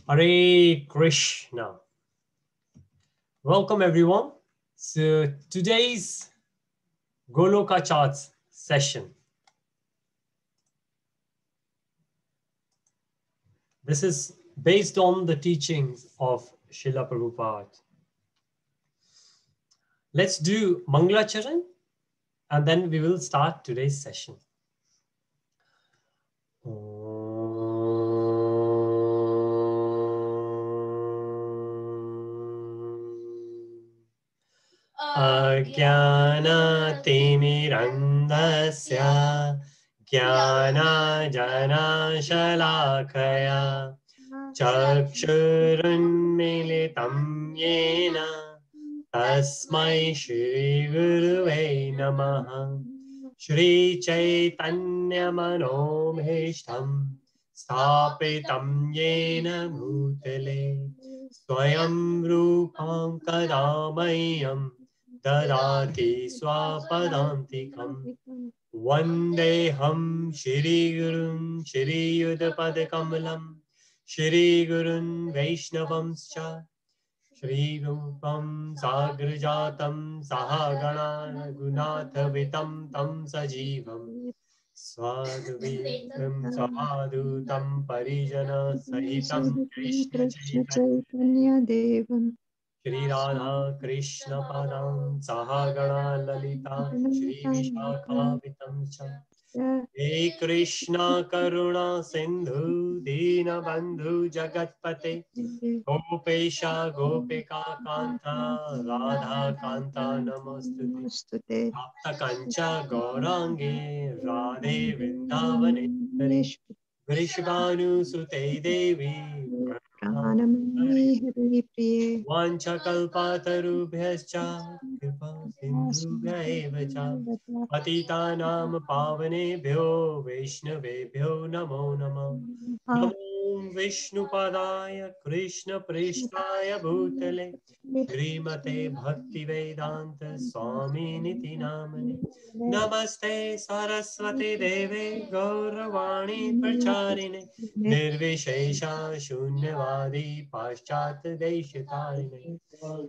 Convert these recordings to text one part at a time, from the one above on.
Hare Krishna. Welcome everyone. So today's Goloka Chart session. This is based on the teachings of Srila Prabhupada. Let's do Mangalacharan and then we will start today's session. Ajnana-timirandhasya Jnana-jana-shalakaya Chakshurunmilitam yena Tasmai Shri Guruve Namaha Shri Chaitanya Manomishtam Sthapitam yena bhutale Swayam Rupam Kadamayam Dadati Swapadantikam Vandeham Shri Gurun Shri Yudapad Kamalam Shri Gurun Vaishnavamscha Shri Rupam Sagrajatam Sahagana Gunatha Vitam Tam Sajivam Swadvitam Savadutam Parijana Sahitam Krishna Chaitanya Devam Shri Radha Krishna Padam Sahagana Lalita Shri Vishakha Vitam Cha He Krishna Karuna Sindhu Dina Bandhu Jagatpate Gopesha Gopika Kanta Radha Kanta Namostute Bhakta Kancha Gaurangi Radhe Vrindavane Vrishvanu Sute Devi Pranamani Hari Priye Vanchakalpatarubhyascha Kripa Sindhubhyaeva Patitanam Pavanebhyo Vaishnavebhyo Namo Namo Namo Vishnupadaya Krishna Prishtaya Bhutale Srimate Bhaktivedanta Swami Niti Namane Namaste Saraswati Deve Gauravani Pracharine Nirvishesha Shunyavadi Paschat Deshitarine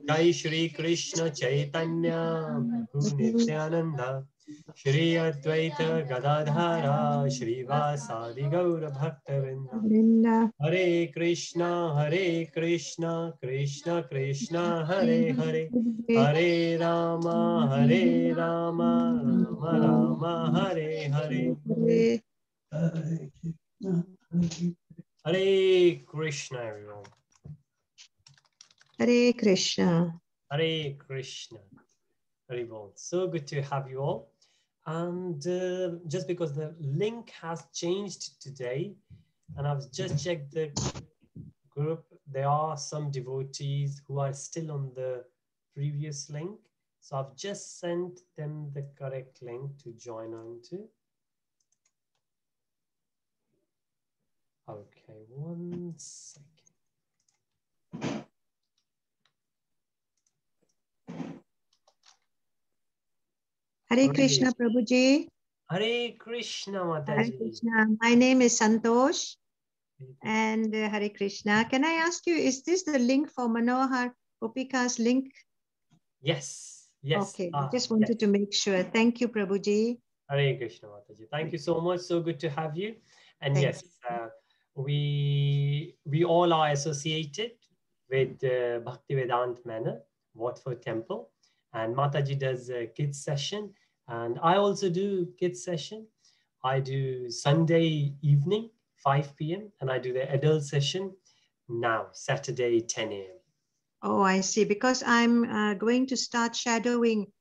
Jai Shri Krishna Chaitanya Prabhu Nityananda Shri Advaita Gadadhara Shri Vasadi Gaura Bhaktavinda Hare Krishna Krishna Krishna Hare Hare Hare Rama Rama Rama Hare Hare Hare Krishna everyone. Hare Krishna. Hare Krishna. Very well. So good to have you all. And just because the link has changed today, and I've just checked the group, there are some devotees who are still on the previous link. So I've just sent them the correct link to join on to. Okay, 1 second. Hare Krishna, Prabhuji. Hare Krishna, Mataji. Hare Krishna. My name is Santosh. And Hare Krishna. Can I ask you, is this the link for Manohar Gopika's link? Yes. Yes. Okay. Just wanted to make sure. Thank you, Prabhuji. Hare Krishna, Mataji. Thank you so much. So good to have you. And yes, we all are associated with Bhaktivedanta Manor, Watford Temple. And Mataji does a kids session. And I also do kids session. I do Sunday evening, 5 p.m. And I do the adult session now, Saturday, 10 a.m. Oh, I see. Because I'm going to start shadowing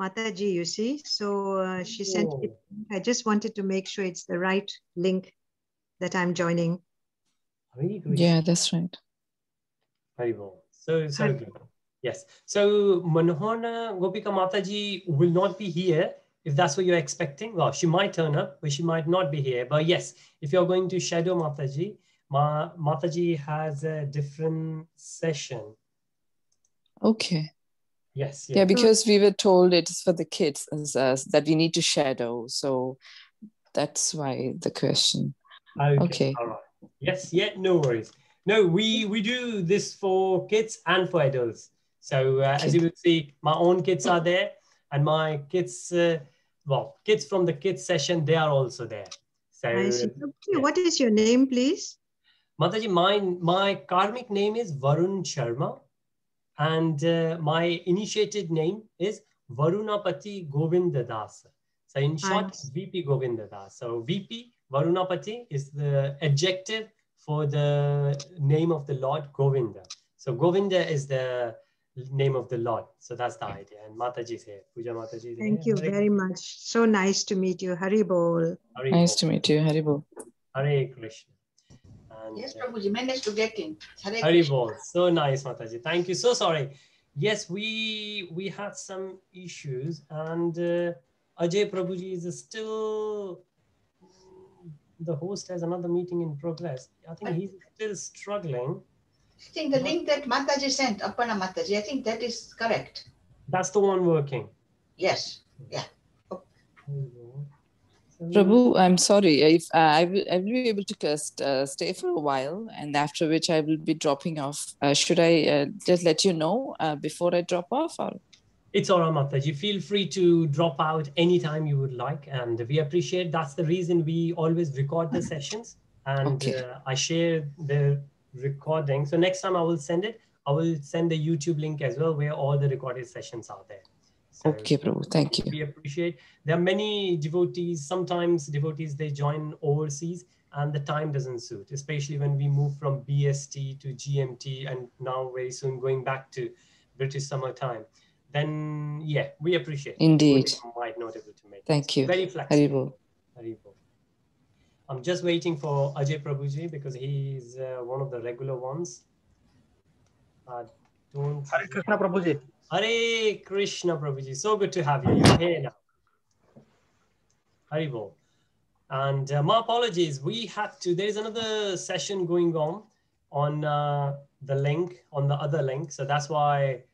Mataji, you see. So she sent it. I just wanted to make sure it's the right link that I'm joining. Yeah, that's right. Very well. So good. Yes. So Manohana Gopika Mataji will not be here if that's what you're expecting. Well, she might turn up, but she might not be here. But yes, if you're going to shadow Mataji, Mataji has a different session. Okay. Yes. Yeah, because we were told it's for the kids that we need to shadow. So that's why the question. Okay. All right. Yes. Yeah. No worries. No, we do this for kids and for adults. So as you will see, my own kids are there, and my kids, well, kids from the kids session, they are also there. So I see. What is your name, please? Mataji, my karmic name is Varun Sharma, and my initiated name is Varunapati Govinda Das. So in short, VP Govinda Das. So VP Varunapati is the adjective for the name of the Lord Govinda. So Govinda is the name of the Lord. So that's the idea. And Mataji is here. Puja Mataji is here. Thank you very much. So nice to meet you. Hari Bol. Nice to meet you. Hari Bol. Hare Krishna. And, yes, Prabhuji, managed to get in. Hari Bol. So nice, Mataji. Thank you. So sorry. Yes, we had some issues, and Ajay Prabhuji is still, the host has another meeting in progress. I think he's still struggling. I think the link that Mataji sent, Appana Mataji, I think that is correct. That's the one working. Yes. Yeah. Prabhu, I'm sorry. If I will be able to stay for a while, and after which I will be dropping off. Should I just let you know before I drop off? Or? It's all right, Mataji. Feel free to drop out anytime you would like, and we appreciate. That's the reason we always record the sessions, and I share the recording. So next time I will send it. I will send the YouTube link as well, where all the recorded sessions are there. So okay, Prabhu. Thank you. We appreciate. There are many devotees. Sometimes devotees, they join overseas and the time doesn't suit, especially when we move from BST to GMT and now very soon going back to British summer time. Then, yeah, we appreciate. Indeed. Might not able to make Thank you. Very flexible. Haribol. I'm just waiting for Ajay Prabhuji because he's one of the regular ones. Hare Krishna Prabhuji. Hare Krishna Prabhuji. So good to have you. You're here now. Haribol. And my apologies. There is another session going on the link, on the other link. So that's why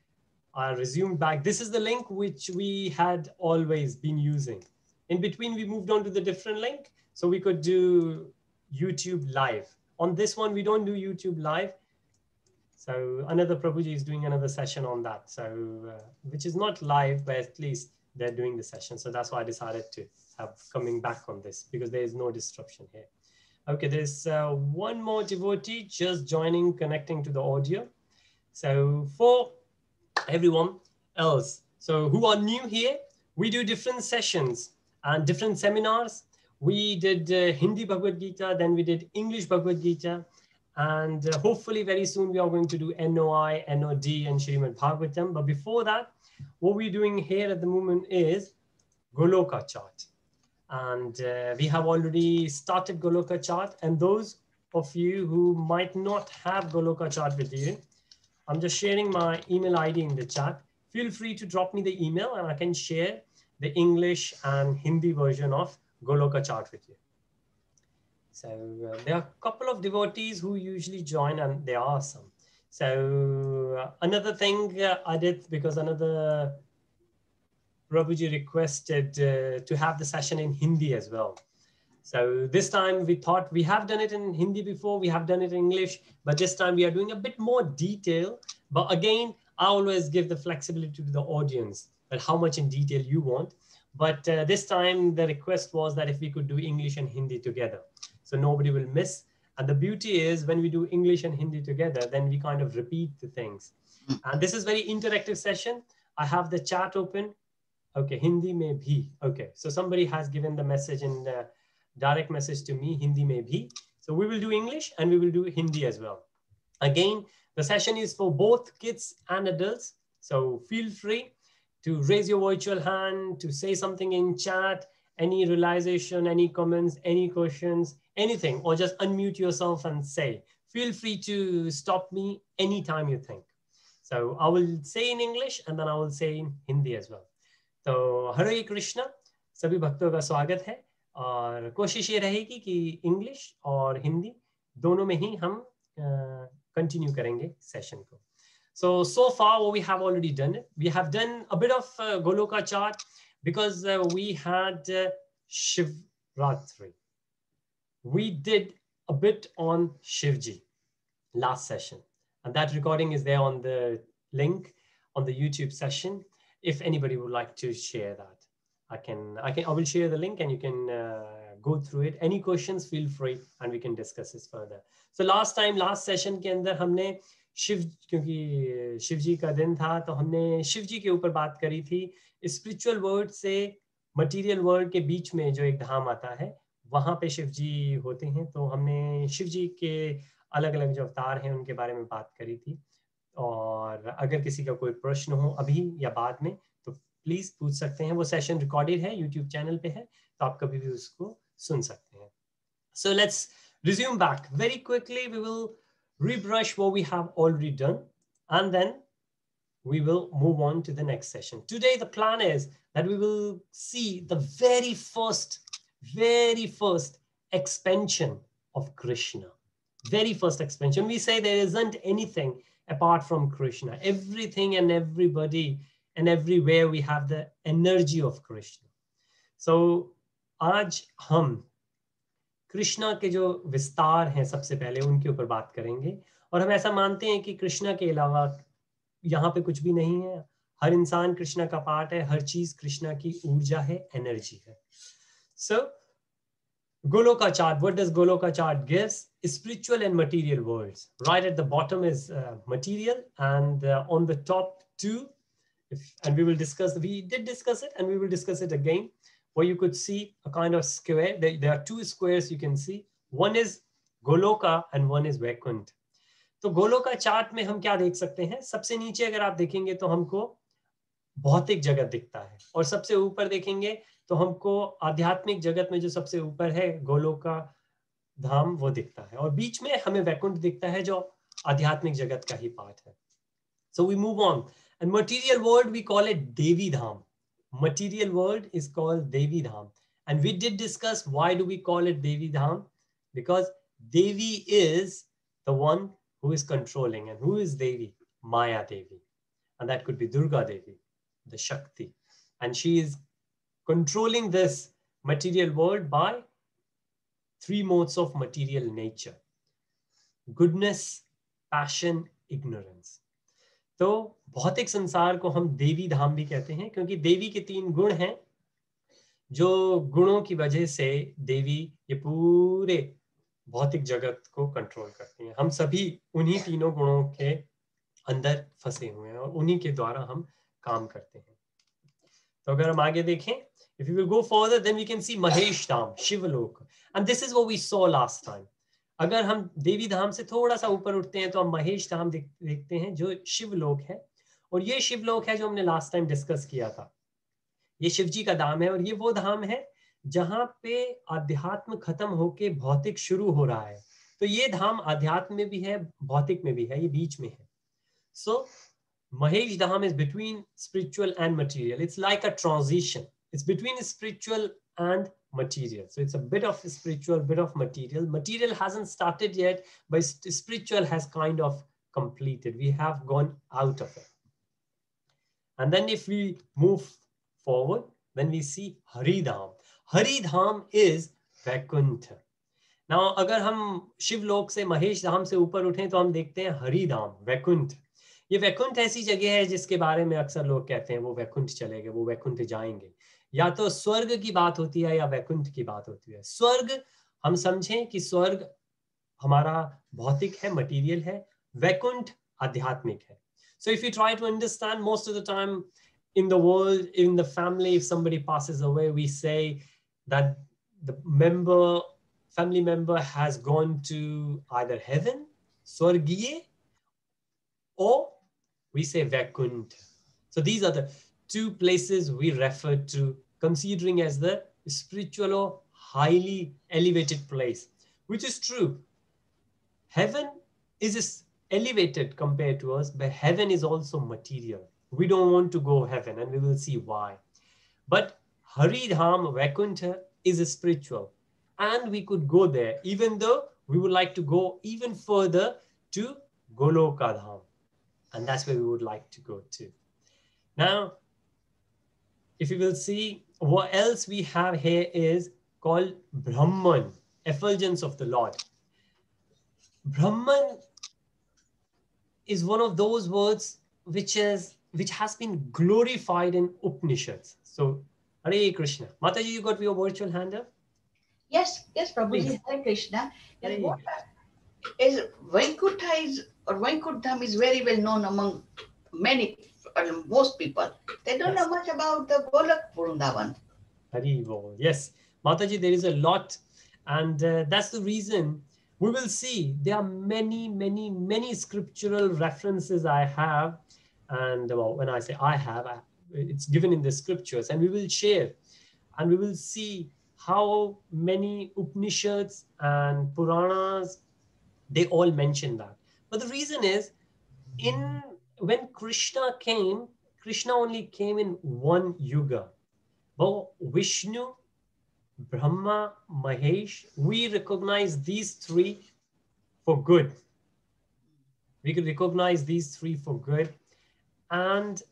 I resumed back. This is the link which we had always been using. In between, we moved on to the different link. So we could do YouTube live. On this one, we don't do YouTube live. So another Prabhuji is doing another session on that. So which is not live, but at least they're doing the session. So that's why I decided to have coming back on this because there is no disruption here. Okay, there's one more devotee just joining, connecting to the audio. So for everyone else, so who are new here, we do different sessions and different seminars. We did Hindi Bhagavad Gita, then we did English Bhagavad Gita, and hopefully very soon we are going to do NOI, NOD, and Srimad Bhagavatam. But before that, what we're doing here at the moment is Goloka Chart. And we have already started Goloka Chart. And those of you who might not have Goloka Chart with you, I'm just sharing my email ID in the chat. Feel free to drop me the email and I can share the English and Hindi version of Goloka Chart with you. So there are a couple of devotees who usually join, and there are some. So another thing I did, because another Prabhuji requested to have the session in Hindi as well. So this time we thought we have done it in Hindi before, we have done it in English, but this time we are doing a bit more detail. But again, I always give the flexibility to the audience, but how much in detail you want. But this time the request was that if we could do English and Hindi together, so nobody will miss. And the beauty is when we do English and Hindi together, then we kind of repeat the things. And this is very interactive session. I have the chat open. Okay, Hindi mein bhi. Okay, so somebody has given the message in the direct message to me, Hindi mein bhi. So we will do English and we will do Hindi as well. Again, the session is for both kids and adults. So feel free to raise your virtual hand, to say something in chat, any realization, any comments, any questions, anything, or just unmute yourself and say. Feel free to stop me anytime you think. So I will say in English and then I will say in Hindi as well. तो हरे कृष्णा, सभी भक्तों का स्वागत है और कोशिश ये रहेगी कि इंग्लिश और हिंदी दोनों में ही हम कंटिन्यू करेंगे सेशन को. So far what we have already done it. We have done a bit of Goloka Chart because we had Shivratri. We did a bit on Shivji. last session. And that recording is there on the link on the YouTube session. If anybody would like to share that, I will share the link and you can go through it. Any questions, feel free and we can discuss this further. So last session के अंदर हमने क्योंकि शिव जी का दिन था तो हमने शिव जी के ऊपर बात करी थी. स्पिरिचुअल वर्ल्ड से मटेरियल वर्ल्ड के बीच में जो एक धाम आता है वहां पे शिव जी होते हैं. तो हमने शिव जी के अलग अलग जो अवतार हैं उनके बारे में बात करी थी. और अगर किसी का कोई प्रश्न हो अभी या बाद में तो प्लीज पूछ सकते हैं. वो सेशन रिकॉर्डेड है, यूट्यूब चैनल पे है, तो आप कभी भी उसको सुन सकते हैं. So let's resume back very quickly. We will rebrush what we have already done and then we will move on to the next session. Today the plan is that we will see the very first expansion of Krishna. Very first expansion. We say there isn't anything apart from Krishna. Everything and everybody and everywhere we have the energy of Krishna. So आज हम कृष्णा के जो विस्तार हैं सबसे पहले उनके ऊपर बात करेंगे. और हम ऐसा मानते हैं कि कृष्णा के अलावा यहाँ पे कुछ भी नहीं है. हर इंसान कृष्णा का पार्ट है, हर चीज कृष्णा की ऊर्जा है, एनर्जी है. So Goloka Chart, what does Goloka Chart gives? Spiritual and material worlds. Right at the bottom is material and on the top two, and we did discuss it and we will discuss it again, where you could see a kind of square. There are two squares you can see. One is Goloka and one is Vaikuntha. तो Goloka chart में हम क्या देख सकते हैं? सबसे नीचे अगर आप देखेंगे तो हमको भौतिक जगत दिखता है और सबसे ऊपर देखेंगे तो हमको आध्यात्मिक जगत में जो सबसे ऊपर है गोलोका धाम वो दिखता है और बीच में हमें वैकुंठ दिखता है जो आध्यात्मिक जगत का ही पार्ट है. So we move on. And material world we call it Devi Dham. Material world is called Devi Dham. And we did discuss why do we call it Devi Dham? Because Devi is the one who is controlling. And who is Devi? Maya Devi. And that could be Durga Devi, the Shakti. And she is controlling this material world by three modes of material nature: goodness, passion, ignorance. तो भौतिक संसार को हम देवी धाम भी कहते हैं क्योंकि देवी के तीन गुण हैं जो गुणों की वजह से देवी ये पूरे भौतिक जगत को कंट्रोल करती हैं. हम सभी उन्हीं तीनों गुणों के अंदर फंसे हुए हैं और उन्हीं के द्वारा हम काम करते हैं. तो अगर हम आगे देखें, if we will go further, then we can see Mahesh Dham, Shivalok. And this is what we saw last time. अगर हम देवी धाम से थोड़ा सा ऊपर उठते हैं तो हम महेश धाम देखते हैं जो शिवलोक है. और ये शिवलोक है जो हमने लास्ट टाइम डिस्कस किया था. ये शिव जी का धाम है और ये वो धाम है जहां पे अध्यात्म खत्म होके भौतिक शुरू हो रहा है. तो ये धाम अध्यात्म में भी है, भौतिक में भी है, ये बीच में है. So Mahesh Dham is between spiritual and material. It's like a transition. It's between spiritual and material. So it's a bit of spiritual, bit of material. Material hasn't started yet, but spiritual has kind of completed. We have gone out of it. And then if we move forward, then we see Hari Dham. Hari Dham is Vaikuntha. Now, अगर हम शिवलोक से महेश धाम से ऊपर उठें तो हम देखते हैं हरि धाम, वैकुंठ. ये वैकुंठ ऐसी जगह है जिसके बारे में अक्सर लोग कहते हैं वो वैकुंठ चलेंगे, वो वैकुंठ जाएंगे. या तो स्वर्ग की बात होती है या वैकुंठ की बात होती है. स्वर्ग हम समझें कि स्वर्ग हमारा भौतिक है, मटेरियल है. वैकुंठ आध्यात्मिक है. So if you try to understand, most of the time in the world, in the family, if somebody passes away, we say that the family member has gone to either heaven, Swargiye, or we say Vaikuntha. So these are the two places we refer to, considering as the spiritual or highly elevated place, which is true. Heaven is elevated compared to us, but heaven is also material. We don't want to go heaven, and we will see why. But Hari Dham, Vaikuntha, is spiritual. And we could go there, even though we would like to go even further to Goloka Dham. And that's where we would like to go to. Now, if you will see, what else we have here is called Brahman, effulgence of the Lord. Brahman is one of those words which has been glorified in Upanishads. So, Hare Krishna. Mataji, you got your virtual hand up? Yes, Prabhuji, Please. Hare Krishna. Hare What is Vaikuntha is very well known among many, most people. They don't know much about the Golok Vrindavan. Haribol. Yes, Mataji, there is a lot, and that's the reason we will see there are many scriptural references I have, and well, when I say I have, it's given in the scriptures, and we will share, and we will see how many Upanishads and Puranas, they all mention that. But the reason is, when Krishna came, Krishna only came in one yuga. But Vishnu, Brahma, Mahesh, we recognize these three for good. We could recognize these three for good. And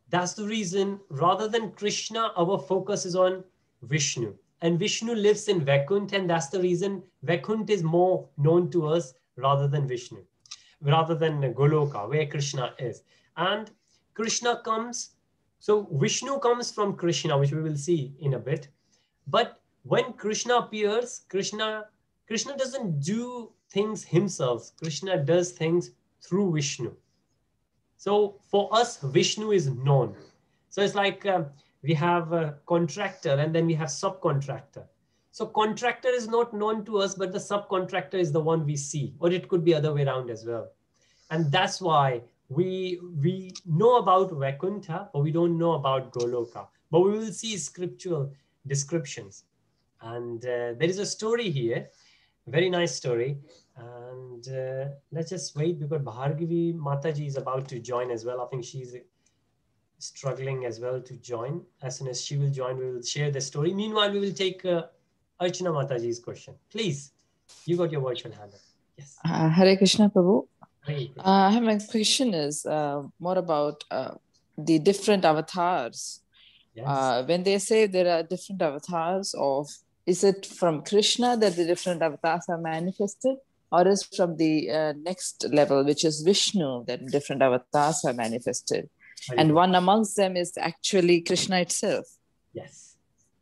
that's the reason, rather than Krishna, our focus is on Vishnu. And Vishnu lives in Vaikuntha, and that's the reason Vaikuntha is more known to us rather than Vishnu, rather than Goloka, where Krishna is. And Krishna comes, so Vishnu comes from Krishna, which we will see in a bit. But when Krishna appears, Krishna doesn't do things himself. Krishna does things through Vishnu. So for us, Vishnu is known. So it's like we have a contractor and then we have subcontractor. So contractor is not known to us, but the subcontractor is the one we see, or it could be other way around as well. And that's why we know about Vaikuntha, but we don't know about Goloka. But we will see scriptural descriptions. And there is a story here, a very nice story. And let's just wait because Bhargavi Mataji is about to join as well. I think she's struggling as well to join. As soon as she will join, we will share the story. Meanwhile, we will take Archana Mataji's question. Please, you got your virtual hand up. Yes. Hare Krishna, Prabhu. Hare Krishna. My question is more about the different avatars. Yes. When they say there are different avatars is it from Krishna that the different avatars are manifested, or is from the next level, which is Vishnu, that different avatars are manifested? And one amongst them is actually Krishna itself. Yes,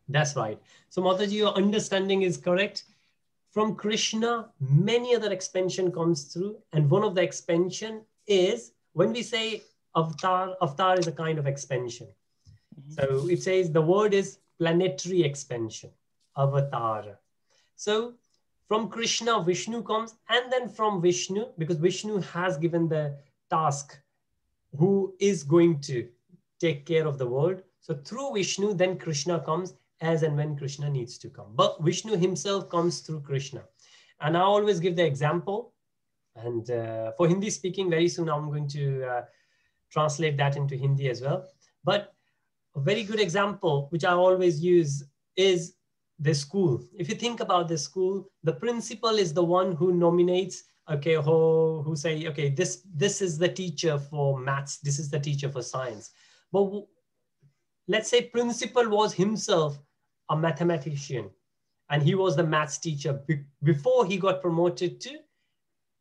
that's right. So Mataji, your understanding is correct. From Krishna, many other expansion comes through. And one of the expansion is, when we say avatar is a kind of expansion. So it says the word is planetary expansion, avatar. So from Krishna, Vishnu comes, and then from Vishnu, because Vishnu has given the task, who is going to take care of the world. So through Vishnu, then Krishna comes as and when Krishna needs to come. But Vishnu himself comes through Krishna. And I always give the example. And for Hindi speaking, very soon I'm going to translate that into Hindi as well. But a very good example, which I always use, is the school. If you think about the school, the principal is the one who nominates, okay, who say, okay, this is the teacher for maths, this is the teacher for science. But let's say principal was himself a mathematician, and he was the maths teacher before he got promoted to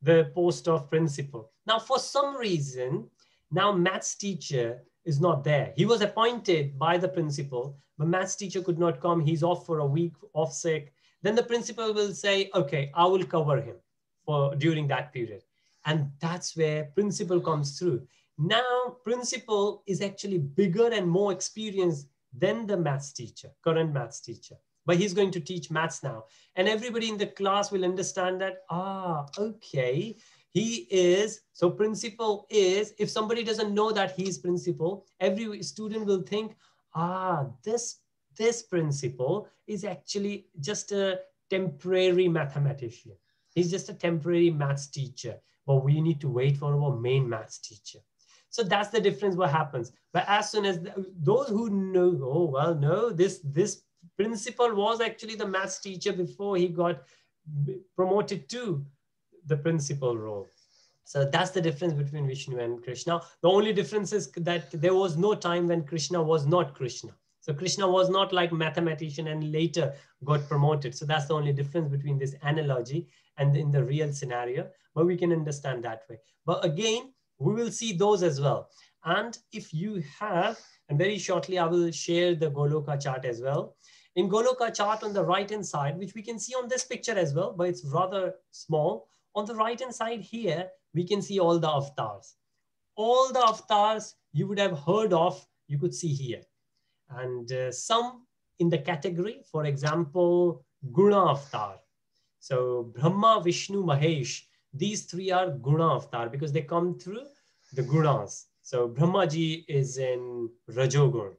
the post of principal. Now, for some reason, now maths teacher is not there. He was appointed by the principal, but maths teacher could not come. He's off for a week, off sick. Then the principal will say, okay, I will cover him during that period. And that's where principal comes through. Now, principal is actually bigger and more experienced than the maths teacher, current maths teacher. But he's going to teach maths now. And everybody in the class will understand that, okay, he is, so principal is, if somebody doesn't know that he's principal, every student will think, this principal is actually just a temporary mathematician. He's just a temporary maths teacher, but we need to wait for our main maths teacher. So that's the difference what happens. But as soon as those who know, oh, well, no, this principal was actually the maths teacher before he got promoted to the principal role. So that's the difference between Vishnu and Krishna. The only difference is that there was no time when Krishna was not Krishna. So Krishna was not like mathematician and later got promoted. So that's the only difference between this analogy and in the real scenario, but we can understand that way. But again, we will see those as well. And if you have, and very shortly, I will share the Goloka chart as well. In Goloka chart on the right-hand side, which we can see on this picture as well, but it's rather small. On the right-hand side here, we can see all the avatars. All the avatars you would have heard of, you could see here. And some in the category, for example, Guna avatar. So Brahma, Vishnu, Mahesh, these three are Guna avatar because they come through the Gunas. So Brahmaji is in Rajogun.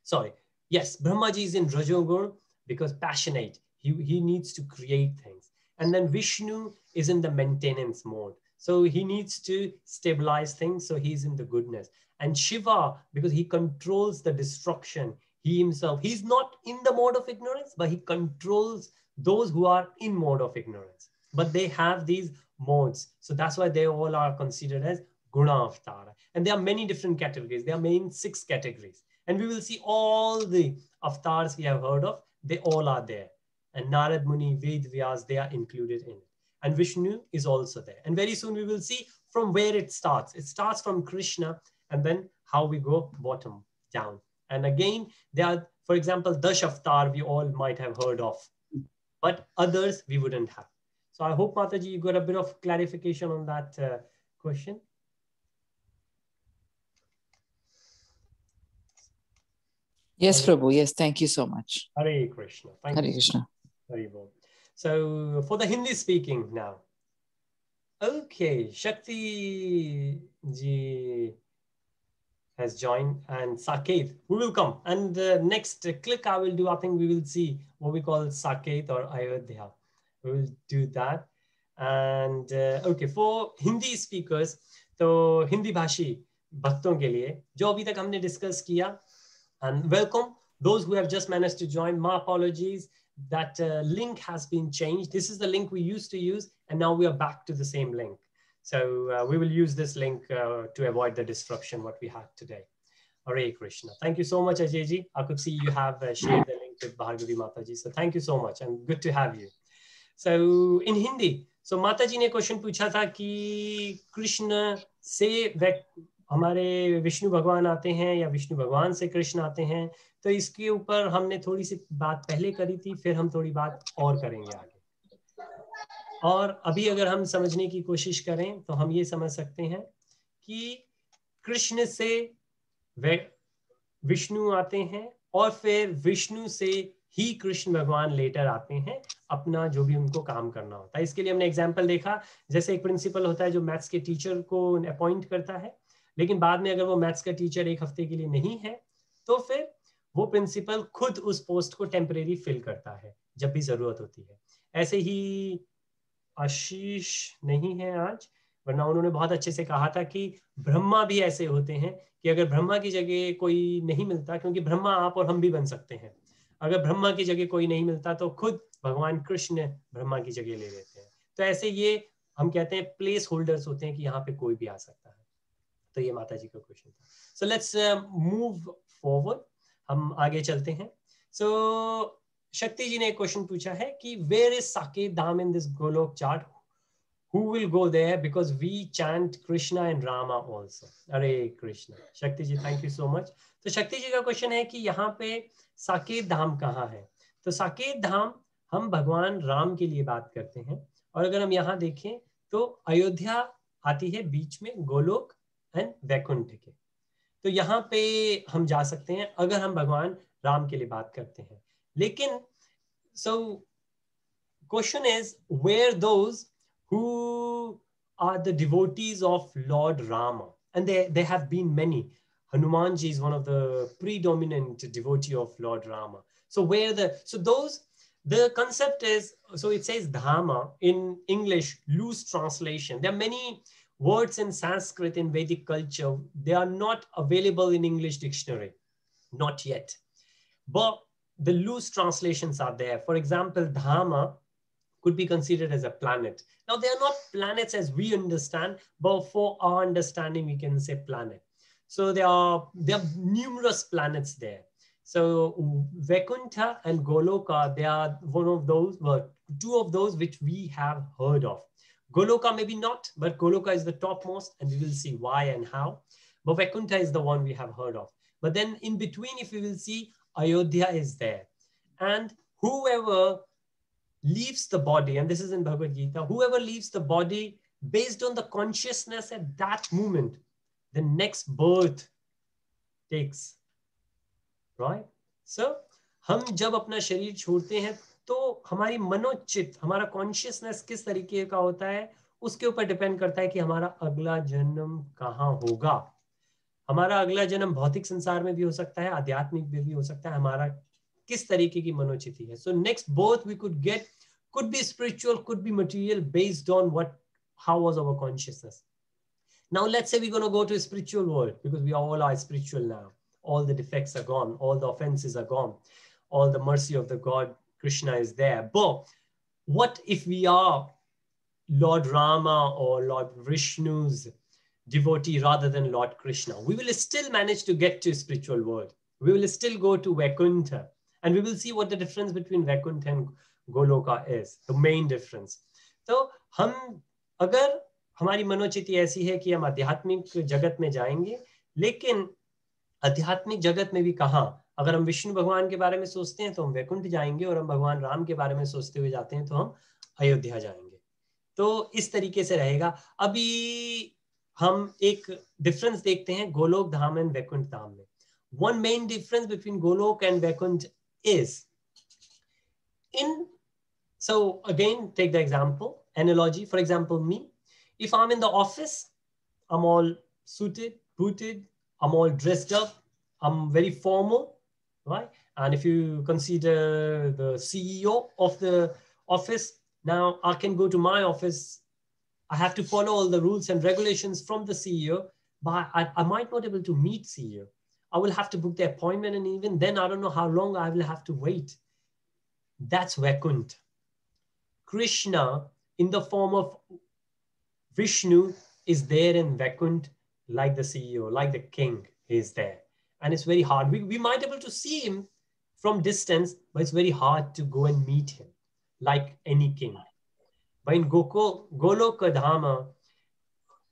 Sorry, yes, Brahmaji is in Rajogun because passionate. He needs to create things. And then Vishnu is in the maintenance mode. So he needs to stabilize things. So he's in the goodness. And Shiva, because he controls the destruction, he himself, he's not in the mode of ignorance, but he controls those who are in mode of ignorance. But they have these modes. So that's why they all are considered as Guna Avatar. And there are many different categories. There are main 6 categories. And we will see all the avatars we have heard of. They all are there. And Narad Muni, Ved Vyas, they are included in it. And Vishnu is also there. And very soon we will see from where it starts. It starts from Krishna and then how we go bottom down. And again, there are, for example, Dash Avatar we all might have heard of, but others we wouldn't have. So I hope, Mataji, you got a bit of clarification on that question. Yes, Prabhu. Yes, thank you so much. Hare Krishna. Thank Hare you. Krishna. Very well. So for the Hindi speaking now. Okay, Shakti ji has joined and Saket, we will come. And the next click I will do, I think we will see what we call Saket or Ayodhya. We will do that. And okay, for Hindi speakers, तो हिंदी भाषी भक्तों के लिए जो अभी तक हमने discuss किया, and welcome those who have just managed to join. My apologies, that link has been changed. This is the link we used to use, and now we are back to the same link. So we will use this link to avoid the disruption what we had today. Hare Krishna. Thank you so much, Ajay-ji. I could see you have shared the link with Bhargavi Mataji. So thank you so much and good to have you. So in Hindi, so Mataji ने question पूछा था कि कृष्ण से हमारे विष्णु भगवान आते हैं या विष्णु भगवान से कृष्ण आते हैं. तो इसके ऊपर हमने थोड़ी सी बात पहले करी थी, फिर हम थोड़ी बात और करेंगे आगे. और अभी अगर हम समझने की कोशिश करें तो हम ये समझ सकते हैं कि कृष्ण से विष्णु आते हैं और फिर विष्णु से ही कृष्ण भगवान लेटर आते हैं अपना जो भी उनको काम करना होता है. इसके लिए हमने एग्जाम्पल देखा, जैसे एक प्रिंसिपल होता है जो मैथ्स के टीचर को अपॉइंट करता है, लेकिन बाद में अगर वो मैथ्स का टीचर एक हफ्ते के लिए नहीं है तो फिर वो प्रिंसिपल खुद उस पोस्ट को टेम्परेरी फिल करता है जब भी जरूरत होती है. ऐसे ही आशीष नहीं है आज, वरना उन्होंने बहुत अच्छे से कहा था कि ब्रह्मा भी ऐसे होते हैं कि अगर ब्रह्मा की जगह कोई नहीं मिलता, क्योंकि ब्रह्मा आप और हम भी बन सकते हैं, अगर ब्रह्मा की जगह कोई नहीं मिलता तो खुद भगवान कृष्ण ब्रह्मा की जगह ले लेते हैं. तो ऐसे ये हम कहते हैं प्लेस होल्डर्स होते हैं कि यहाँ पे कोई भी आ सकता है. तो ये माता जी का क्वेश्चन था. सो लेट्स मूव फॉरवर्ड, हम आगे चलते हैं. सो शक्ति जी ने एक क्वेश्चन पूछा है कि where is Saket Dham in this Golok chart, who will go there because we chant Krishna and Rama also. Hare Krishna. Shakti ji, thank you so much. तो शक्ति जी का क्वेश्चन है कि यहाँ पे साकेत धाम कहाँ है. तो साकेत धाम हम भगवान राम के लिए बात करते हैं, और अगर हम यहाँ देखें तो अयोध्या आती है बीच में गोलोक एंड वैकुंठ के. तो यहाँ पे हम जा सकते हैं अगर हम भगवान राम के लिए बात करते हैं. लेकिन so question is where those who are the devotees of Lord Rama, and there have been many. Hanumanji is one of the predominant devotee of Lord Rama. So the concept is, so it says Dhamma in English, loose translation. There are many words in Sanskrit in Vedic culture. They are not available in English dictionary, not yet. But the loose translations are there. For example, Dhamma could be considered as a planet. Now, they are not planets as we understand, but for our understanding, we can say planet. So there are numerous planets there. So Vaikuntha and Goloka, they are one of those, well, two of those which we have heard of. Goloka maybe not, but Goloka is the topmost, and we will see why and how. But Vaikuntha is the one we have heard of. But then in between, if we will see, Ayodhya is there. And whoever leaves the body, and this is in Bhagavad Gita, whoever leaves the body based on the consciousness at that moment, the next birth takes, right? So हम जब अपना शरीर छोड़ते हैं तो हमारी मनोचित, हमारा consciousness किस तरीके का होता है, उसके ऊपर डिपेंड करता है कि हमारा अगला जन्म कहाँ होगा. हमारा अगला जन्म भौतिक संसार में भी हो सकता है, आध्यात्मिक में भी हो सकता है, हमारा किस तरीके की मनोचिति है. So next birth we could get could be spiritual, could be material, based on how was our consciousness. Now let's say we're going to go to a spiritual world, because we all are spiritual now. All the defects are gone, all the offenses are gone, all the mercy of the God Krishna is there. But what if we are Lord Rama or Lord Vishnu's devotee rather than Lord Krishna? We will still manage to get to a spiritual world. We will still go to Vaikuntha, and we will see what the difference between Vaikuntha and Goloka is, the main difference. So हम अगर हमारी मनोचिति ऐसी है कि हम आध्यात्मिक जगत में जाएंगे, लेकिन आध्यात्मिक जगत में भी कहाँ, अगर हम विष्णु भगवान के बारे में सोचते हैं तो हम वैकुंठ जाएंगे, और हम भगवान राम के बारे में सोचते हुए जाते हैं तो हम अयोध्या जाएंगे. तो इस तरीके से रहेगा. अभी हम एक डिफरेंस देखते हैं गोलोक धाम एंड वैकुंठ धाम में. One main difference between Golok and Vaikuntha is so again, take the example, analogy. For example, me, if I'm in the office, I'm all suited, booted, I'm all dressed up, I'm very formal, right? And if you consider the CEO of the office, now I can go to my office. I have to follow all the rules and regulations from the CEO, but I might not be able to meet CEO. I will have to book the appointment, and even then, I don't know how long I will have to wait. That's Vaikuntha. Krishna, in the form of Vishnu, is there in Vaikuntha, like the CEO, like the king is there. And it's very hard. We might be able to see him from distance, but it's very hard to go and meet him, like any king. But in Goloka Dhama,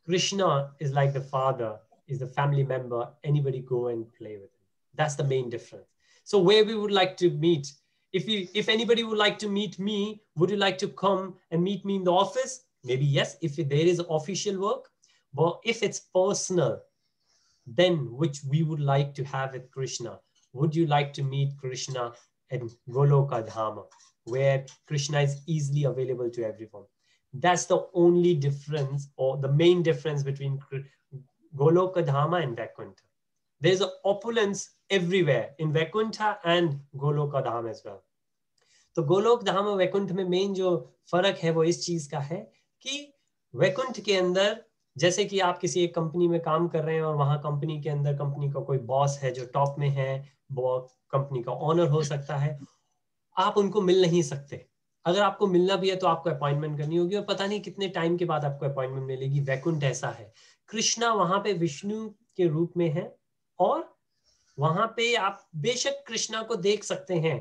Krishna is like the father, is the family member. Anybody go and play with him. That's the main difference. So where we would like to meet, if anybody would like to meet me, would you like to come and meet me in the office? Maybe yes, if there is official work. But if it's personal, then which we would like to have with Krishna, would you like to meet Krishna in Goloka Dhama, where Krishna is easily available to everyone? That's the only difference, or the main difference between Goloka Dhama and Vaikuntha. There's an opulence everywhere in Vaikuntha and Goloka Dhama as well. तो गोलोक धाम और वैकुंठ में main जो फर्क है वो इस चीज का है कि वैकुंठ के अंदर, जैसे कि आप किसी एक कंपनी में काम कर रहे हैं और वहां कंपनी के अंदर कंपनी का कोई बॉस है जो टॉप में है, वो कंपनी का ओनर हो सकता है, आप उनको मिल नहीं सकते. अगर आपको मिलना भी है तो आपको अपॉइंटमेंट करनी होगी, और पता नहीं कितने टाइम के बाद आपको अपॉइंटमेंट मिलेगी. वैकुंठ ऐसा है. कृष्णा वहां पे विष्णु के रूप में है, और वहां पे आप बेशक कृष्णा को देख सकते हैं,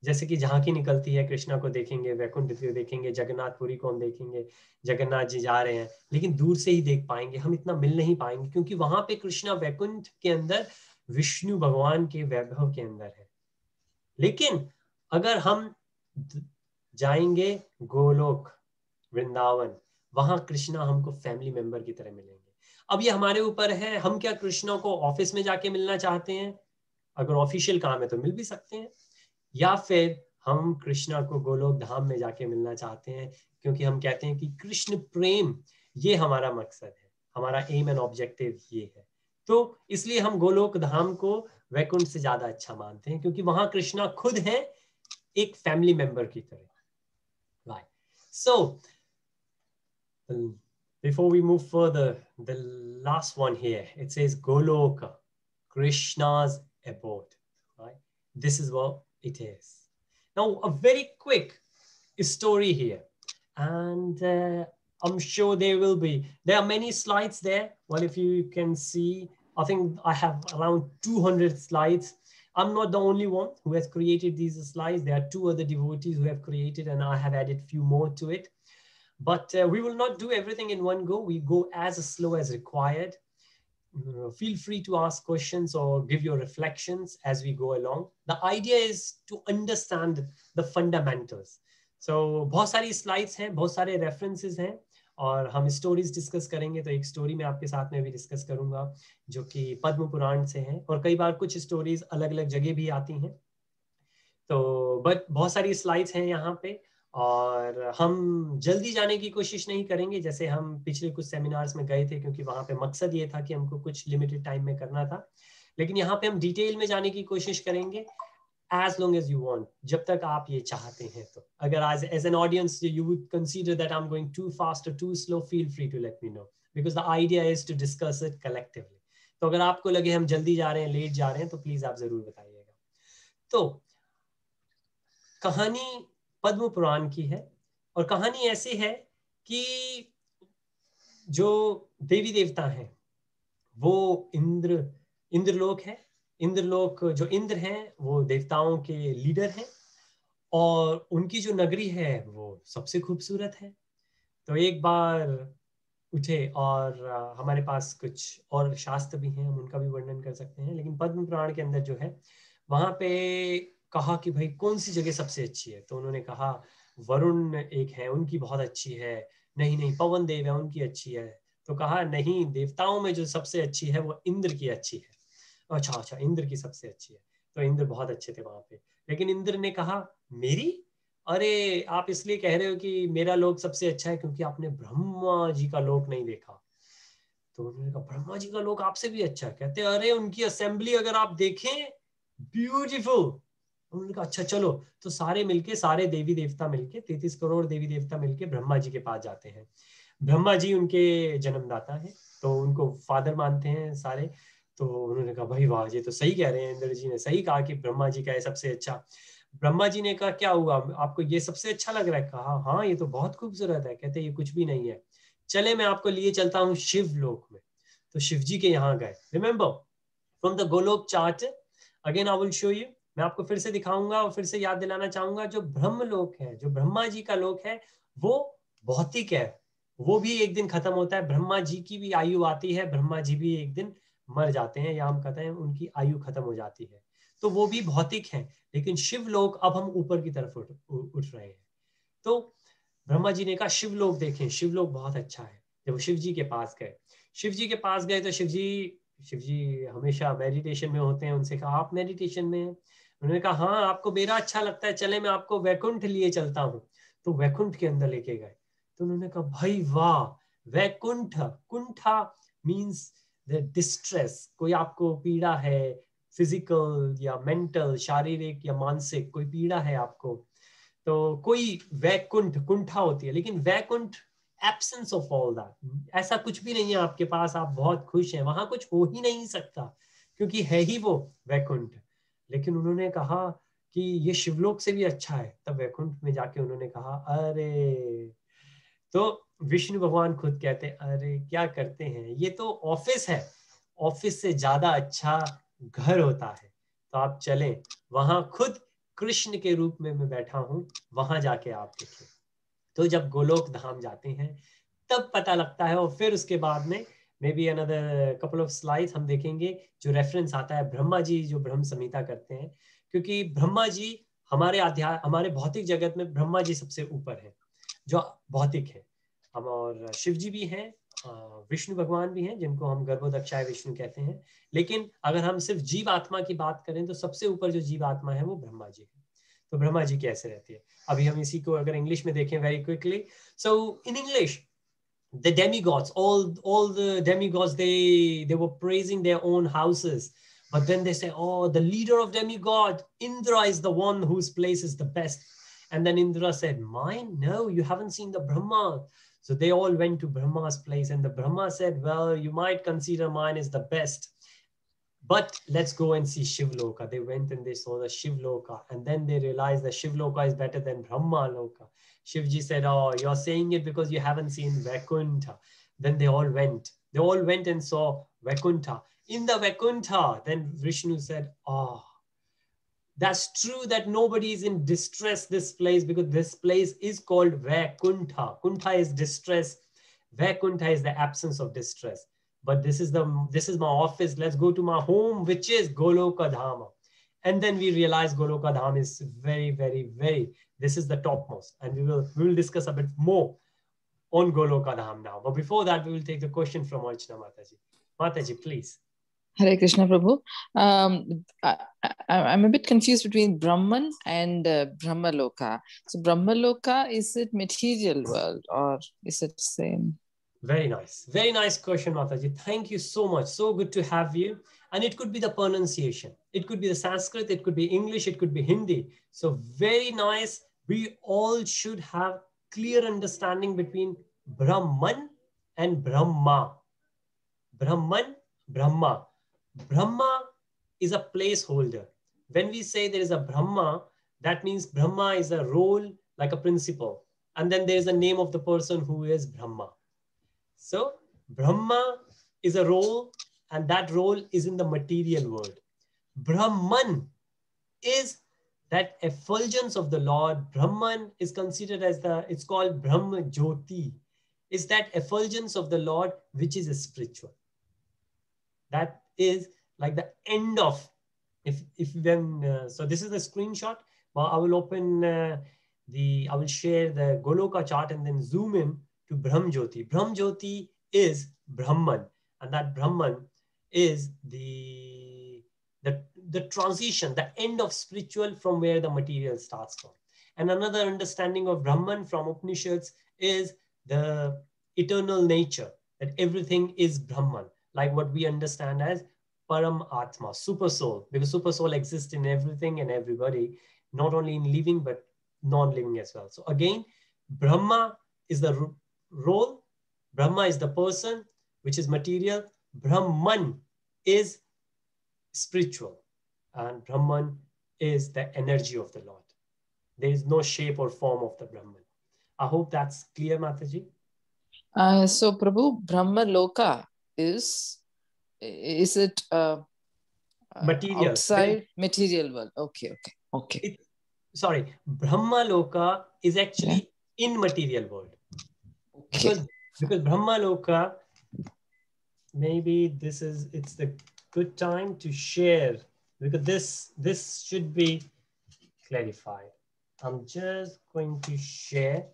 जैसे कि झांकी निकलती है कृष्णा को देखेंगे, वैकुंठ को देखेंगे, जगन्नाथपुरी को हम देखेंगे, जगन्नाथ जी जा रहे हैं, लेकिन दूर से ही देख पाएंगे, हम इतना मिल नहीं पाएंगे, क्योंकि वहां पे कृष्णा वैकुंठ के अंदर विष्णु भगवान के वैभव के अंदर है. लेकिन अगर हम जाएंगे गोलोक वृंदावन, वहां कृष्णा हमको फैमिली मेंबर की तरह मिलेंगे. अब ये हमारे ऊपर है, हम क्या कृष्णा को ऑफिस में जाके मिलना चाहते हैं? अगर ऑफिशियल काम है तो मिल भी सकते हैं, या फिर हम कृष्णा को गोलोक धाम में जाके मिलना चाहते हैं, क्योंकि हम कहते हैं कि कृष्ण प्रेम ये हमारा मकसद है, हमारा एम एंड ऑब्जेक्टिव ये है. तो इसलिए हम गोलोक धाम को वैकुंठ से ज्यादा अच्छा मानते हैं, क्योंकि वहां कृष्णा खुद है एक फैमिली मेंबर की तरह. Right. So before we move further, the last one here, it says Goloka, Krishna's abode. Right? This is what it is. Now, a very quick story here, and I'm sure there are many slides there. Well, if you can see, I think I have around 200 slides. I'm not the only one who has created these slides. There are 2 other devotees who have created, and I have added few more to it. But we will not do everything in one go. We go as slow as required. Feel free to ask questions or give your reflections as we go along. The idea is to understand the fundamentals. So बहुत सारी slides हैं, बहुत सारे references हैं, और हम stories discuss करेंगे. तो एक स्टोरी मैं आपके साथ में भी डिस्कस करूंगा जो कि पद्म पुराण से है, और कई बार कुछ स्टोरीज अलग अलग जगह भी आती हैं. तो बट बहुत सारी स्लाइड्स हैं यहाँ पे, और हम जल्दी जाने की कोशिश नहीं करेंगे जैसे हम पिछले कुछ सेमिनार्स में गए थे, क्योंकि वहाँ पे मकसद ये था कि हमको कुछ लिमिटेड टाइम में करना था. लेकिन यहाँ पे हम डिटेल में जाने की कोशिश करेंगे as long as you want, जब तक आप ये चाहते हैं. तो अगर as an audience you would consider that I'm going too fast or too slow, feel free to let me know, because the idea is to discuss it collectively. तो अगर आपको लगे हम जल्दी जा रहे हैं, लेट जा रहे हैं, तो प्लीज आप जरूर बताइएगा. तो कहानी पद्म पुराण की है, और कहानी ऐसी है कि जो देवी देवता हैं वो इंद्रलोक है. इंद्रलोक, जो इंद्र हैं वो देवताओं के लीडर हैं, और उनकी जो नगरी है वो सबसे खूबसूरत है. तो एक बार उठे, और हमारे पास कुछ और शास्त्र भी हैं, हम उनका भी वर्णन कर सकते हैं, लेकिन पद्म पुराण के अंदर जो है वहां पे कहा कि भाई कौन सी जगह सबसे अच्छी है. तो उन्होंने कहा वरुण एक है, उनकी बहुत अच्छी है. नहीं नहीं, पवन देव है, उनकी अच्छी है. तो कहा नहीं, देवताओं में जो सबसे अच्छी है वो इंद्र की अच्छी है. अच्छा, इंद्र की सबसे अच्छी है. तो इंद्र बहुत अच्छे थे वहां पे. लेकिन इंद्र ने कहा मेरी, अरे आप इसलिए कह रहे हो कि मेरा लोक सबसे अच्छा है क्योंकि आपने ब्रह्मा जी का लोक नहीं देखा. तो उन्होंने कहा ब्रह्मा जी का लोक आपसे भी अच्छा है. कहते अरे उनकी असेंबली अगर आप देखें, ब्यूटीफुल. उन्होंने कहा अच्छा चलो. तो सारे मिलके, सारे देवी देवता मिलके, 33 करोड़ देवी देवता मिलके ब्रह्मा जी के पास जाते हैं. ब्रह्मा जी उनके जन्मदाता है, तो उनको फादर मानते हैं सारे. तो उन्होंने कहा भाई वाह, ये तो सही कह रहे हैं, इंद्र जी ने सही कहा कि ब्रह्मा जी का है सबसे अच्छा. ब्रह्मा जी ने कहा क्या हुआ, आपको ये सबसे अच्छा लग रहा है? कहा हाँ ये तो बहुत खूबसूरत है. कहते ये कुछ भी नहीं है, चले मैं आपको लिए चलता हूँ शिव लोक में. तो शिव जी के यहाँ गए. Remember from the Golok chart, again I will show you. मैं आपको फिर से दिखाऊंगा और फिर से याद दिलाना चाहूंगा, जो ब्रह्म लोक है, जो ब्रह्मा जी का लोक है, वो भौतिक है. वो भी एक दिन खत्म होता है. ब्रह्मा जी की भी आयु आती है, ब्रह्मा जी भी एक दिन मर जाते हैं, या हम कहते हैं उनकी आयु खत्म हो जाती है. तो वो भी भौतिक है. लेकिन शिव लोक, अब हम ऊपर की तरफ उठ रहे हैं. तो ब्रह्मा जी ने कहा शिव लोक देखें, शिव लोक बहुत अच्छा है. जब शिव जी के पास गए, शिव जी के पास गए, तो शिव जी हमेशा मेडिटेशन में होते हैं. उनसे कहा आप मेडिटेशन में हैं? उन्होंने कहा हाँ, आपको मेरा अच्छा लगता है, चले मैं आपको वैकुंठ लिए चलता हूँ. तो वैकुंठ के अंदर लेके गए. तो उन्होंने कहा भाई वाह, वैकुंठ, कुंठा मीन्स डिस्ट्रेस. कोई आपको पीड़ा है, फिजिकल या मेंटल, शारीरिक या मानसिक कोई पीड़ा है आपको, तो कोई वैकुंठ, कुंठा होती है. लेकिन Vaikuntha absence of all that, ऐसा कुछ भी नहीं है आपके पास, आप बहुत खुश हैं, वहां कुछ हो ही नहीं सकता क्योंकि है ही वो वैकुंठ. लेकिन उन्होंने कहा कि ये शिवलोक से भी अच्छा है. तब वैकुंठ में जाके उन्होंने कहा अरे, तो विष्णु भगवान खुद कहते अरे क्या करते हैं, ये तो ऑफिस है, ऑफिस से ज्यादा अच्छा घर होता है. तो आप चलें वहां, खुद कृष्ण के रूप में मैं बैठा हूं, वहां जाके आप देखें. तो जब गोलोक धाम जाते हैं तब पता लगता है. और फिर उसके बाद में may be another couple of slides हम देखेंगे जो रेफरेंस आता है ब्रह्मा जी जो ब्रह्म संहिता करते हैं, क्योंकि ब्रह्मा जी हमारे भौतिक जगत में ब्रह्मा जी सबसे ऊपर है जो भौतिक है. हम और शिव जी भी हैं, विष्णु भगवान भी हैं जिनको हम गर्भोदक्षाय विष्णु कहते हैं. लेकिन अगर हम सिर्फ जीव आत्मा की बात करें तो सबसे ऊपर जो जीव आत्मा है वो ब्रह्मा जी है. तो ब्रह्मा जी कैसे रहती है, अभी हम इसी को अगर इंग्लिश में देखें very quickly. So in English, the demigods, all the demigods, they were praising their own houses, but then they say, oh, the leader of demigod Indra is the one whose place is the best. And then Indra said, mine? No, you haven't seen the Brahma. So they all went to Brahma's place, and the Brahma said, well, you might consider mine is the best, but let's go and see Shivloka. They went and they saw the Shivloka, and then they realized that Shivloka is better than Brahma Loka. Shivji said, oh, you're saying it because you haven't seen Vaikuntha. Then they all went and saw Vaikuntha. In the Vaikuntha, then Vishnu said, oh, That's true that nobody is in distress this place, because this place is called Vaikuntha. Kuntha is distress. Vaikuntha is the absence of distress. But this is my office. Let's go to my home, which is Goloka Dhama. And then we realize Goloka Dham is very, very, very, this is the topmost. And we will discuss a bit more on Goloka Dham now. But before that, we will take the question from Archana Mataji. Mataji, please. Hare Krishna Prabhu. I'm a bit confused between Brahman and Brahmaloka. So Brahmaloka, is it material world or is it same? Very nice. Very nice question, Mataji. Thank you so much. So good to have you. And it could be the pronunciation. It could be the Sanskrit. It could be English. It could be Hindi. So very nice. We all should have clear understanding between Brahman and Brahma. Brahman, Brahma. Brahma is a placeholder. When we say there is a Brahma, that means Brahma is a role, like a principle. And then there is a name of the person who is Brahma. So Brahma is a role, and that role is in the material world. Brahman is that effulgence of the Lord. Brahman is considered as it's called Brahmajyoti. It's that effulgence of the Lord, which is spiritual. That is like the end of, so this is the screenshot. Well, I will open I will share the Goloka chart and then zoom in to Brahmajyoti. Brahmajyoti is Brahman, and that Brahman is the transition, the end of spiritual from where the material starts from. And another understanding of Brahman from Upanishads is the eternal nature, that everything is Brahman, like what we understand as Param Atma, super soul, because super soul exists in everything and everybody, not only in living, but non-living as well. So again, Brahma is the role, Brahma is the person, which is material, Brahman is spiritual, and Brahman is the energy of the Lord. There is no shape or form of the Brahman. I hope that's clear, Mataji. So Prabhu, Brahmaloka is it material outside material world? Okay. Sorry, Brahmaloka is actually in material world. Because Brahmaloka, maybe it's the good time to share, because this should be clarified. I'm just going to share.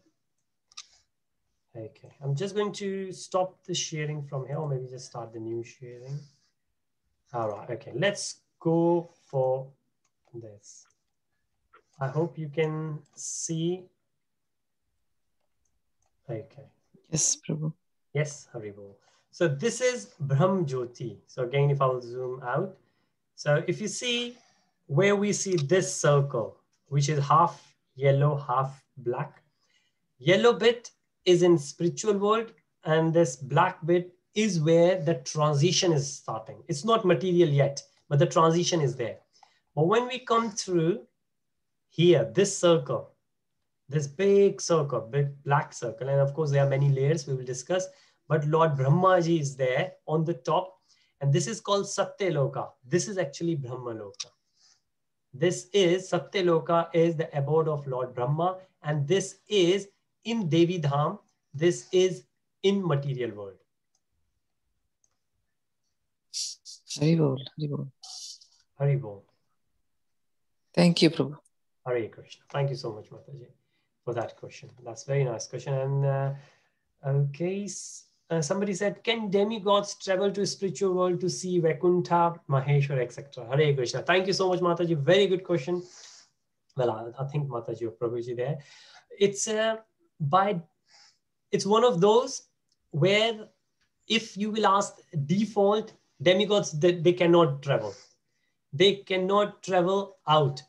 Okay, I'm just going to stop the sharing from here, or maybe just start the new sharing. All right, okay, let's go for this. I hope you can see. Okay. Yes, Prabhu. Yes, Haribol. So this is Brahmajyoti. So again, if I will zoom out. So if you see where we see this circle, which is half yellow, half black. Yellow bit is in spiritual world, and this black bit is where the transition is starting. It's not material yet, but the transition is there. But when we come through here, this circle, this big circle, big black circle, and of course there are many layers we will discuss, but Lord Brahmaji is there on the top, and this is called Satyaloka. This is actually Brahmaloka. This is Satyaloka, is the abode of Lord Brahma, and this is in Devi Dham. This is in material world. Haribol, Haribol. Haribol. Thank you, Prabhu. Hare Krishna. Thank you so much, Mataji, for that question. That's a very nice question. And okay, somebody said, can demigods travel to spiritual world to see Vaikuntha, Maheshwar, etc.? Hare Krishna. Thank you so much, Mataji. Very good question. Well, I think Mataji or Prabhuji there. It's one of those where if you will ask default, demigods, they cannot travel. They cannot travel out.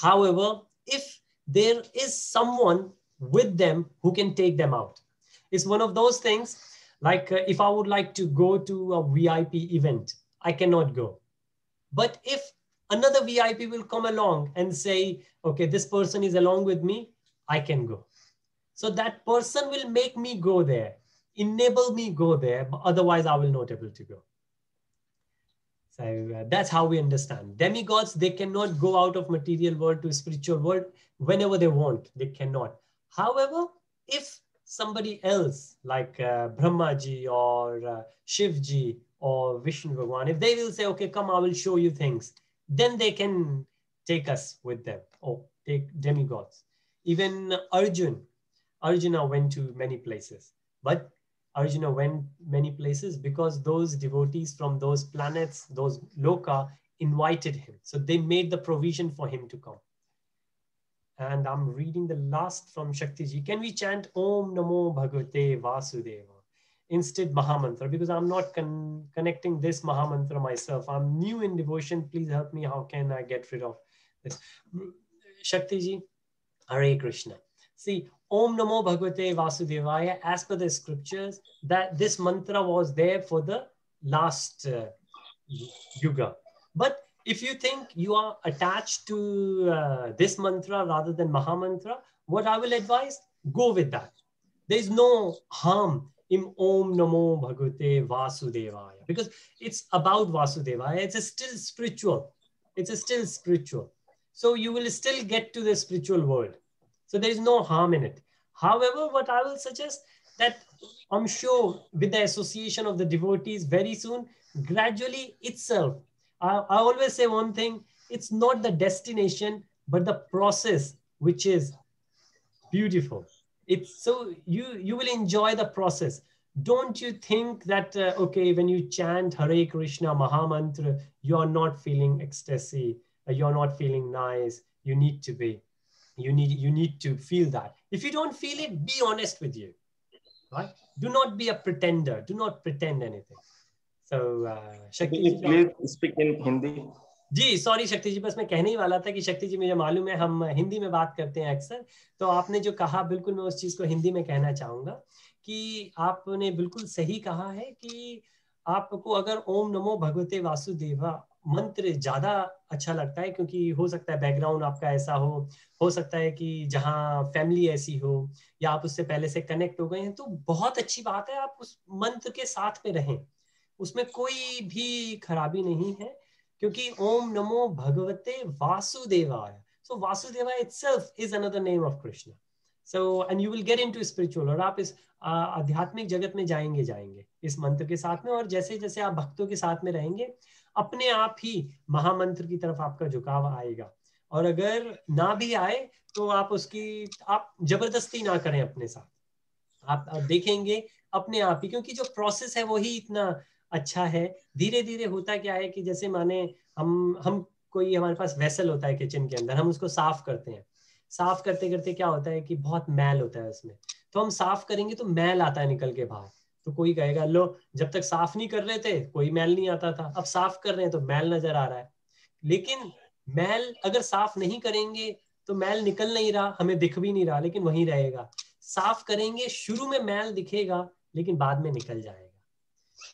However, if there is someone with them who can take them out, it's one of those things like if I would like to go to a VIP event, I cannot go. But if another VIP will come along and say, okay, this person is along with me, I can go. So that person will make me go there, enable me go there, but otherwise I will not able to go. So that's how we understand. Demigods, they cannot go out of material world to spiritual world whenever they want. They cannot. However, if somebody else like Brahmaji or Shivji or Vishnu Bhagwan, if they will say, okay, come, I will show you things, then they can take us with them or take demigods. Even Arjuna went to many places, but Arjuna went many places because those devotees from those planets, those loka, invited him. So they made the provision for him to come. And I'm reading the last from Shaktiji. Can we chant Om Namo Bhagavate Vasudeva instead Mahamantra? Because I'm not connecting this Mahamantra myself. I'm new in devotion. Please help me. How can I get rid of this? Shaktiji, Hare Krishna. See, Om Namo Bhagavate Vasudevaya, as per the scriptures, that this mantra was there for the last yuga. But if you think you are attached to this mantra rather than Mahamantra, what I will advise, go with that. There is no harm in Om Namo Bhagavate Vasudevaya, because it's about Vasudevaya. It's still spiritual. It's still spiritual. So you will still get to the spiritual world. So there is no harm in it. However, what I will suggest, that I'm sure with the association of the devotees very soon, gradually itself, I always say one thing, it's not the destination, but the process, which is beautiful. It's so you will enjoy the process. Don't you think that, okay, when you chant Hare Krishna Mahamantra, you are not feeling ecstasy, you're not feeling nice, you need to be. You need to feel that. If you don't feel it, be honest with you, right? Do not be a pretender. Do not pretend anything. So, Shakti ji, please speak in Hindi. जी sorry Shakti ji, बस मैं कहने ही वाला था कि शक्ति जी, मुझे मालूम है हम हिंदी में बात करते हैं अक्सर, तो आपने जो कहा बिल्कुल मैं उस चीज को हिंदी में कहना चाहूंगा कि आपने बिल्कुल सही कहा है कि आपको अगर ओम नमो भगवते वासुदेवा मंत्र ज्यादा अच्छा लगता है, क्योंकि हो सकता है बैकग्राउंड आपका ऐसा हो सकता है कि जहाँ फैमिली ऐसी हो या आप उससे पहले से कनेक्ट हो गए हैं, तो बहुत अच्छी बात है, आप उस मंत्र के साथ में रहें, उसमें कोई भी खराबी नहीं है, क्योंकि ओम नमो भगवते वासुदेवाय, so Vasudeva itself is another name of Krishna. So and you will get into spiritual, और आप इस आध्यात्मिक जगत में जाएंगे इस मंत्र के साथ में, और जैसे जैसे आप भक्तों के साथ में रहेंगे, अपने आप ही महामंत्र की तरफ आपका झुकाव आएगा, और अगर ना भी आए तो आप जबरदस्ती ना करें अपने साथ, आप देखेंगे अपने आप ही, क्योंकि जो प्रोसेस है वही इतना अच्छा है। धीरे धीरे होता क्या है कि जैसे माने हम कोई हमारे पास वेसल होता है किचन के अंदर, हम उसको साफ करते हैं, साफ करते करते क्या होता है कि बहुत मैल होता है उसमें, तो हम साफ करेंगे तो मैल आता है निकल के बाहर, तो कोई कहेगा लो जब तक साफ नहीं कर रहे थे कोई मैल नहीं आता था, अब साफ कर रहे हैं तो मैल नजर आ रहा है। लेकिन मैल अगर साफ नहीं करेंगे तो मैल निकल नहीं रहा, हमें दिख भी नहीं रहा, लेकिन वहीं रहेगा। साफ करेंगे, शुरू में मैल दिखेगा लेकिन बाद में निकल जाएगा।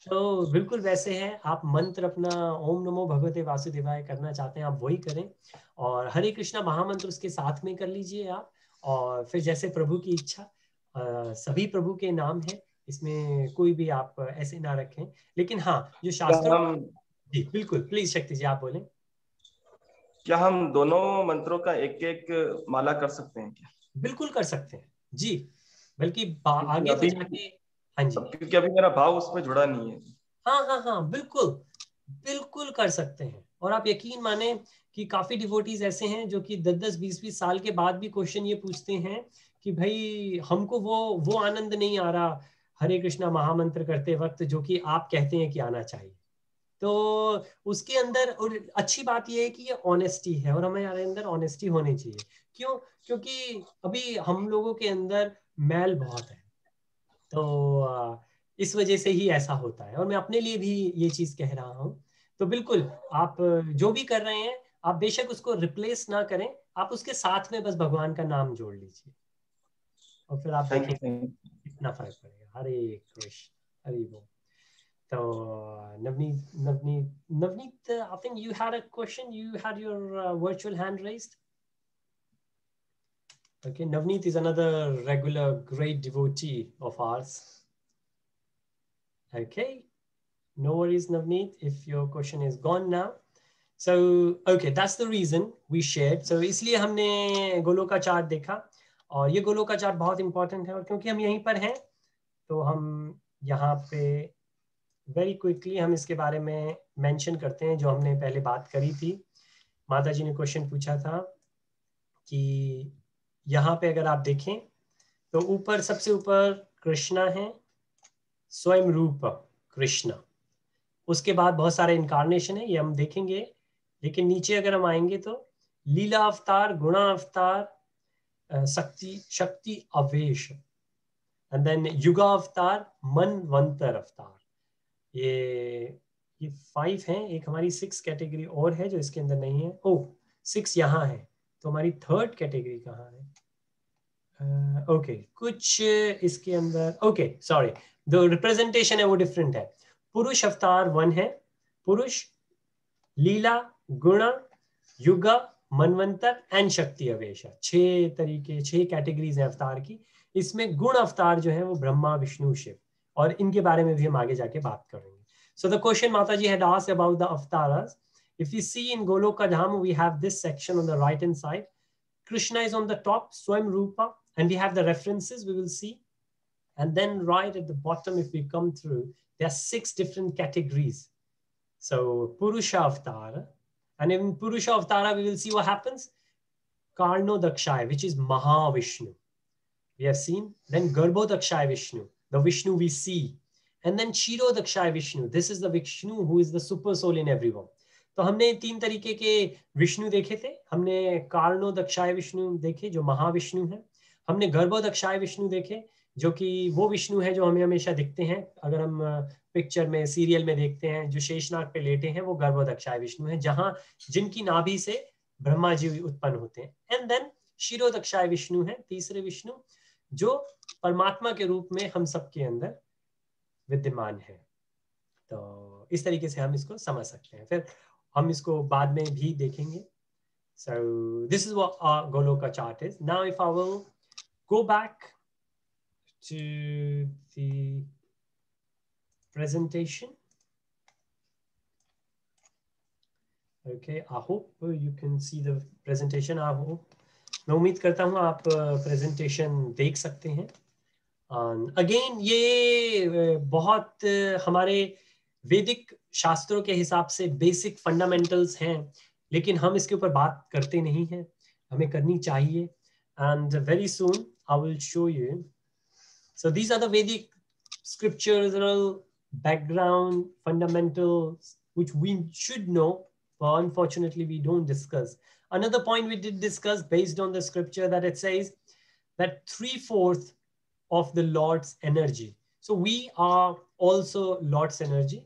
तो बिल्कुल वैसे है, आप मंत्र अपना ओम नमो भगवते वासुदेवाय करना चाहते हैं आप वही करें, और हरे कृष्णा महामंत्र उसके साथ में कर लीजिए आप, और फिर जैसे प्रभु की इच्छा, सभी प्रभु के नाम है, इसमें कोई भी आप ऐसे ना रखें। लेकिन हाँ, जो शास्त्रों, जी बिल्कुल, प्लीज शक्ति जी आप बोलें। क्या हम दोनों मंत्रों का एक एक माला कर सकते हैं क्या? बिल्कुल कर सकते हैं जी, बल्कि आगे तो जाके, हाँ जी, क्योंकि अभी मेरा भाव उसमें जुड़ा नहीं है। हाँ, बिल्कुल कर सकते हैं। और आप यकीन माने कि काफी डिवोटीज ऐसे हैं जो कि 10-10, 20-20 साल के बाद भी क्वेश्चन ये पूछते हैं कि भाई हमको वो आनंद नहीं आ रहा हरे कृष्णा महामंत्र करते वक्त जो कि आप कहते हैं कि आना चाहिए। तो उसके अंदर, और अच्छी बात यह है कि ये ऑनेस्टी है, और हमारे अंदर ऑनेस्टी होनी चाहिए। क्यों? क्योंकि अभी हम लोगों के अंदर मैल बहुत है, तो इस वजह से ही ऐसा होता है, और मैं अपने लिए भी ये चीज कह रहा हूँ। तो बिल्कुल आप जो भी कर रहे हैं, आप बेशक उसको रिप्लेस ना करें, आप उसके साथ में बस भगवान का नाम जोड़ लीजिए, और फिर आप देखेंगे कितना फर्क पड़ेगा। हरे कृष्ण, हरि बोल। So Navneet, I think you had a question. You had your virtual hand raised. Okay, Navneet is another regular great devotee of ours. Okay, No worries, Navneet, if your question is gone now. So, okay, that's the reason we shared. So, इसलिए हमने Goloka chart देखा, और ये Goloka chart बहुत important है, और क्योंकि हम यहीं पर हैं तो हम यहाँ पे वेरी क्विकली हम इसके बारे में मेंशन करते हैं जो हमने पहले बात करी थी. माता जी ने क्वेश्चन पूछा था कि यहाँ पे अगर आप देखें तो ऊपर, सबसे ऊपर कृष्णा है, स्वयं रूप कृष्ण. उसके बाद बहुत सारे इनकारनेशन है, ये हम देखेंगे. लेकिन नीचे अगर हम आएंगे तो लीला अवतार, गुणा अवतार, शक्ति अवेश, एंड देन युगा अवतार, मनवंतर अवतार. ये 5 हैं. एक हमारी 6 कैटेगरी और है जो इसके अंदर नहीं है. ओ 6 यहाँ है, तो हमारी 3rd कैटेगरी कहाँ है? ओके, कुछ इसके अंदर, ओके सॉरी, जो रिप्रेजेंटेशन है वो डिफरेंट है. पुरुष अवतार 1 है, पुरुष, लीला, गुण, युग, मनवंतर एंड शक्ति अवेश. 6 तरीके, 6 कैटेगरीज हैं अवतार की. इसमें गुण अवतार जो है वो ब्रह्मा, विष्णु, शिव, और इनके बारे में भी हम आगे जाके बात करेंगे. सो द क्वेश्चन माता जी had asked about the avatars. If you see in Goloka Dham, we have this section on the right hand side. Krishna is on the top, Swam Rupa, and we have the references we will see. And then right at the bottom, if we come through, there are 6 different categories. So Purusha Avatara, and in Purusha Avatara, we will see what happens. Karno Dakshaya, which is Mahavishnu. We have seen. Then Garbho Dakshaya Vishnu, the Vishnu we see. And then Shiro Dakshaya Vishnu. This is the Vishnu who is the super soul in everyone. तो हमने 3 तरीके के विष्णु देखे थे. हमने कार्णो दक्षाय विष्णु देखे जो महाविष्णु है. हमने गर्भो दक्षाय विष्णु देखे जो कि वो विष्णु है जो हमें हमेशा दिखते हैं. अगर हम पिक्चर में, सीरियल में देखते हैं, जो शेषनाग पे लेटे हैं, वो गर्भो दक्षाय विष्णु है, जहां जिनकी नाभि से ब्रह्मा जी उत्पन्न होते हैं. एंड देन शिरो दक्षाय विष्णु है, तीसरे विष्णु, जो परमात्मा के रूप में हम सबके अंदर विद्यमान है. तो इस तरीके से हम इसको समझ सकते हैं. फिर हम इसको बाद में भी देखेंगे. So this is what our Goloka chart is. Now if I will go back to the presentation. Okay, I hope you can see the presentation. I hope, मैं उम्मीद करता हूँ आप presentation देख सकते हैं. अगेन ये बहुत हमारे वैदिक शास्त्रों के हिसाब से बेसिक फंडामेंटल्स हैं, लेकिन हम इसके ऊपर बात करते नहीं हैं. हमें करनी चाहिए. And very soon I will show you. So these are the Vedic scriptural background fundamentals which we should know, but unfortunately we don't discuss. Another point we did discuss based on the scripture that it says that 3/4 of the Lord's energy. So we are also Lord's energy.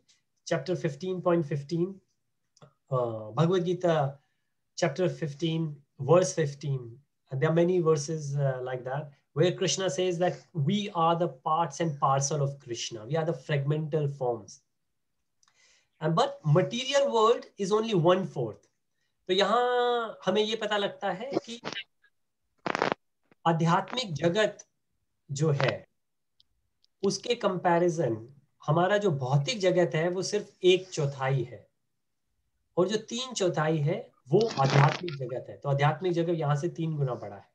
Chapter 15.15, Bhagavad-Gita Chapter 15, verse 15. And there are many verses like that, where Krishna says that we are the parts and parcel of Krishna. We are the fragmental forms. And but material world is only 1/4. तो यहाँ हमें ये पता लगता है कि आध्यात्मिक जगत जो है उसके कंपैरिजन हमारा जो भौतिक जगत है वो सिर्फ 1/4 है, और जो 3/4 है वो आध्यात्मिक जगत है. तो आध्यात्मिक जगत यहाँ से 3 गुना बड़ा है.